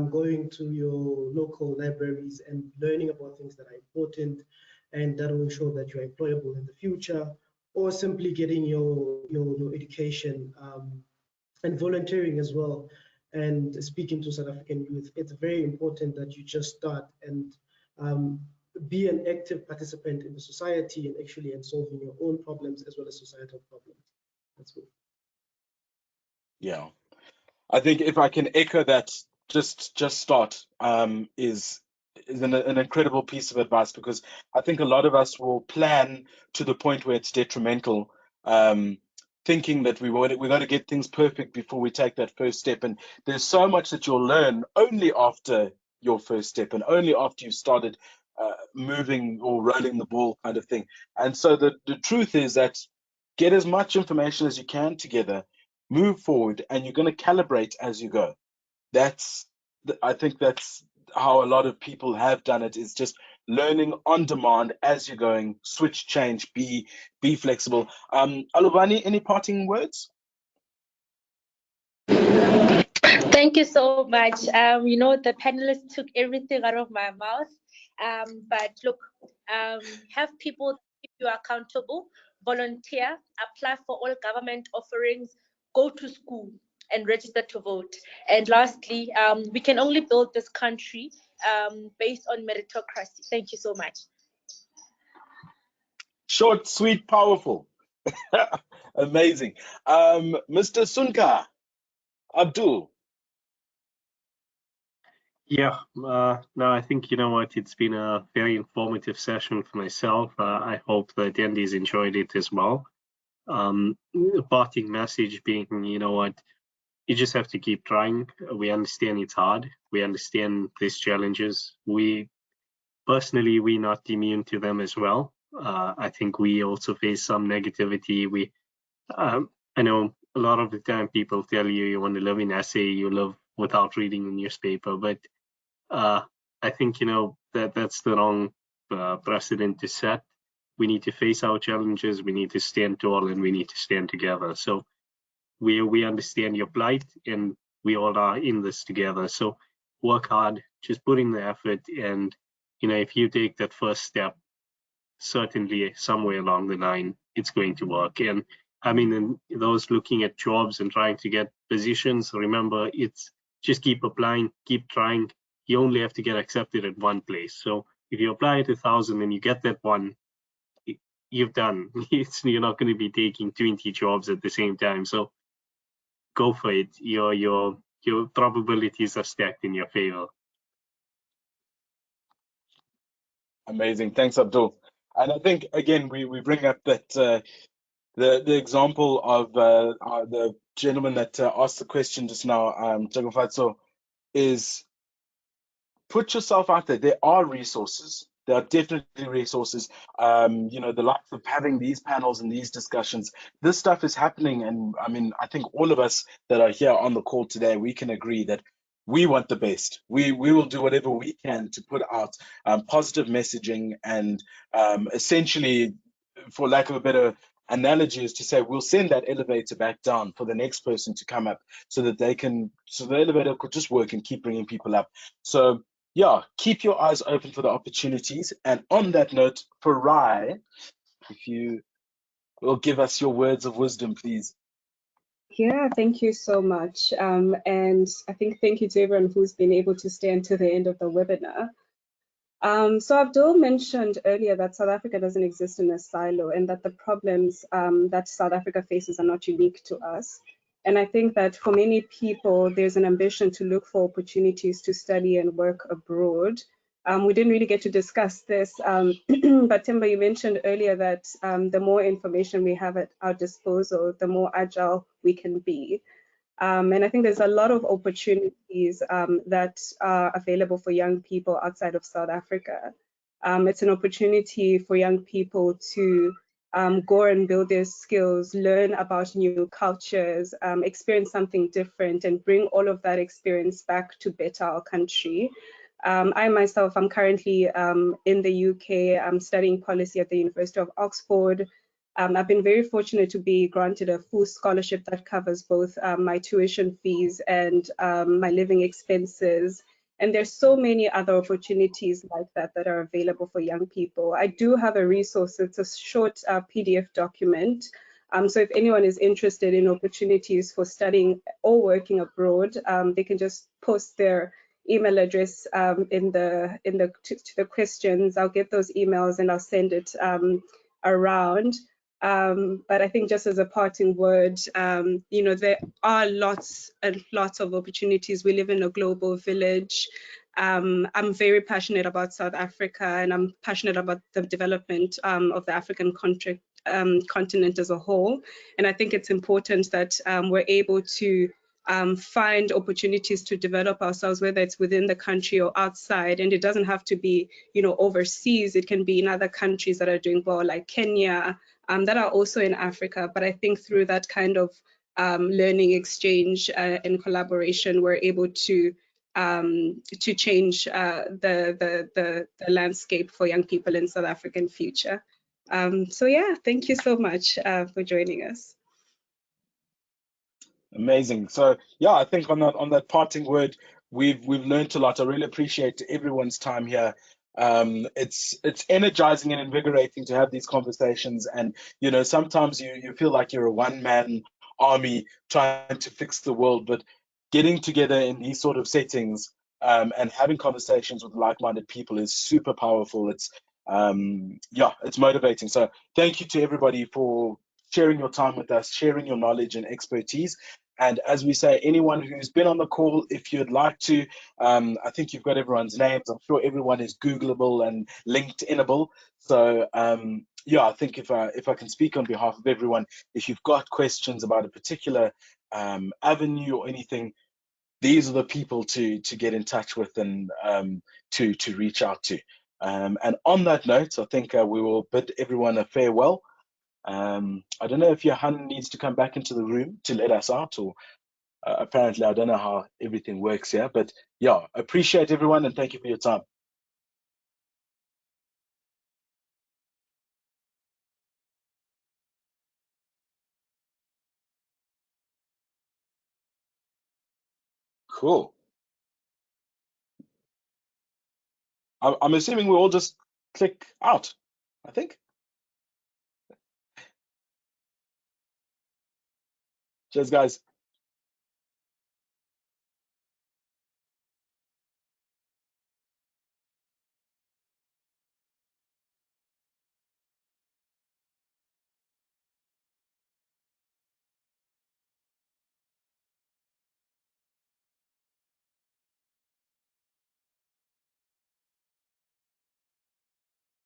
going to your local libraries and learning about things that are important and that will ensure that you're employable in the future, or simply getting your education and volunteering as well. And speaking to South African youth, it's very important that you just start and be an active participant in the society and actually in solving your own problems as well as societal problems. That's good. Yeah, I think if I can echo that, just start is an incredible piece of advice, because I think a lot of us will plan to the point where it's detrimental, thinking that we got to get things perfect before we take that first step. And there's so much that you'll learn only after your first step and only after you've started moving or rolling the ball, kind of thing. And so the truth is that get as much information as you can together, move forward, and you're going to calibrate as you go. I think that's how a lot of people have done it, is just learning on demand as you're going, switch, change, be flexible. Aluwani, any parting words? Thank you so much. You know, the panelists took everything out of my mouth. But look, have people keep you accountable, volunteer, apply for all government offerings, go to school and register to vote. And lastly, we can only build this country based on meritocracy. Thank you so much. Short, sweet, powerful. Amazing. Mr. Soondka, Abdul. Yeah, no, I think, you know what, it's been a very informative session for myself. I hope the attendees enjoyed it as well. The parting message being, you know what, you just have to keep trying. We understand it's hard. We understand these challenges. Personally, we're not immune to them as well. I think we also face some negativity. I know a lot of the time people tell you want to live in SA, you live without reading the newspaper, but I think, you know, that's the wrong precedent to set. We need to face our challenges, we need to stand tall, and we need to stand together. So we understand your plight, and we all are in this together. So work hard, just put in the effort, and, you know, if you take that first step, certainly somewhere along the line, it's going to work. And I mean, in those looking at jobs and trying to get positions, remember, it's just keep applying, keep trying. You only have to get accepted at one place. So if you apply at 1,000 and you get that one, you've done. You're not going to be taking 20 jobs at the same time. So go for it. Your probabilities are stacked in your favor. Amazing. Thanks, Abdul. And I think, again, we bring up that the example of the gentleman that asked the question just now, Chokoe, is put yourself out there. There are resources. There are definitely resources. You know, the likes of having these panels and these discussions. This stuff is happening, and I mean, I think all of us that are here on the call today, we can agree that we want the best. We will do whatever we can to put out positive messaging and essentially, for lack of a better analogy is to say we'll send that elevator back down for the next person to come up, so that so the elevator could just work and keep bringing people up. So yeah, keep your eyes open for the opportunities. And on that note, Farai, if you will give us your words of wisdom, please. Yeah, thank you so much. And I think thank you to everyone who's been able to stay until the end of the webinar. So Abdul mentioned earlier that South Africa doesn't exist in a silo, and that the problems that South Africa faces are not unique to us. And I think that for many people, there's an ambition to look for opportunities to study and work abroad. We didn't really get to discuss this, but Themba, you mentioned earlier that the more information we have at our disposal, the more agile we can be. And I think there's a lot of opportunities that are available for young people outside of South Africa. It's an opportunity for young people to go and build their skills, learn about new cultures, experience something different, and bring all of that experience back to better our country. I myself, I'm currently in the UK. I'm studying policy at the University of Oxford. I've been very fortunate to be granted a full scholarship that covers both my tuition fees and my living expenses. And there's so many other opportunities like that that are available for young people. I do have a resource. It's a short PDF document. So if anyone is interested in opportunities for studying or working abroad, they can just post their email address to the questions. I'll get those emails and I'll send it around. But I think just as a parting word, you know, there are lots and lots of opportunities. We live in a global village. I'm very passionate about South Africa, and I'm passionate about the development of the African continent as a whole. And I think it's important that we're able to find opportunities to develop ourselves, whether it's within the country or outside. And it doesn't have to be, you know, overseas. It can be in other countries that are doing well, like Kenya, that are also in Africa. But I think through that kind of learning exchange and collaboration, we're able to change the landscape for young people in South African future. So yeah, thank you so much for joining us. Amazing. So yeah, I think on that parting word, we've learned a lot. I really appreciate everyone's time here. It's energizing and invigorating to have these conversations, and you know, sometimes you feel like you're a one-man army trying to fix the world, but getting together in these sort of settings and having conversations with like-minded people is super powerful. It's yeah, it's motivating. So thank you to everybody for sharing your time with us, sharing your knowledge and expertise. And as we say, anyone who's been on the call, if you'd like to, I think you've got everyone's names. I'm sure everyone is Googleable and LinkedInable. So yeah, I think if I can speak on behalf of everyone, if you've got questions about a particular avenue or anything, these are the people to get in touch with and to reach out to. And on that note, I think we will bid everyone a farewell. I don't know if Johan needs to come back into the room to let us out, or apparently I don't know how everything works here, but yeah, appreciate everyone and thank you for your time. Cool. I'm assuming we all just click out, I think. Cheers, guys.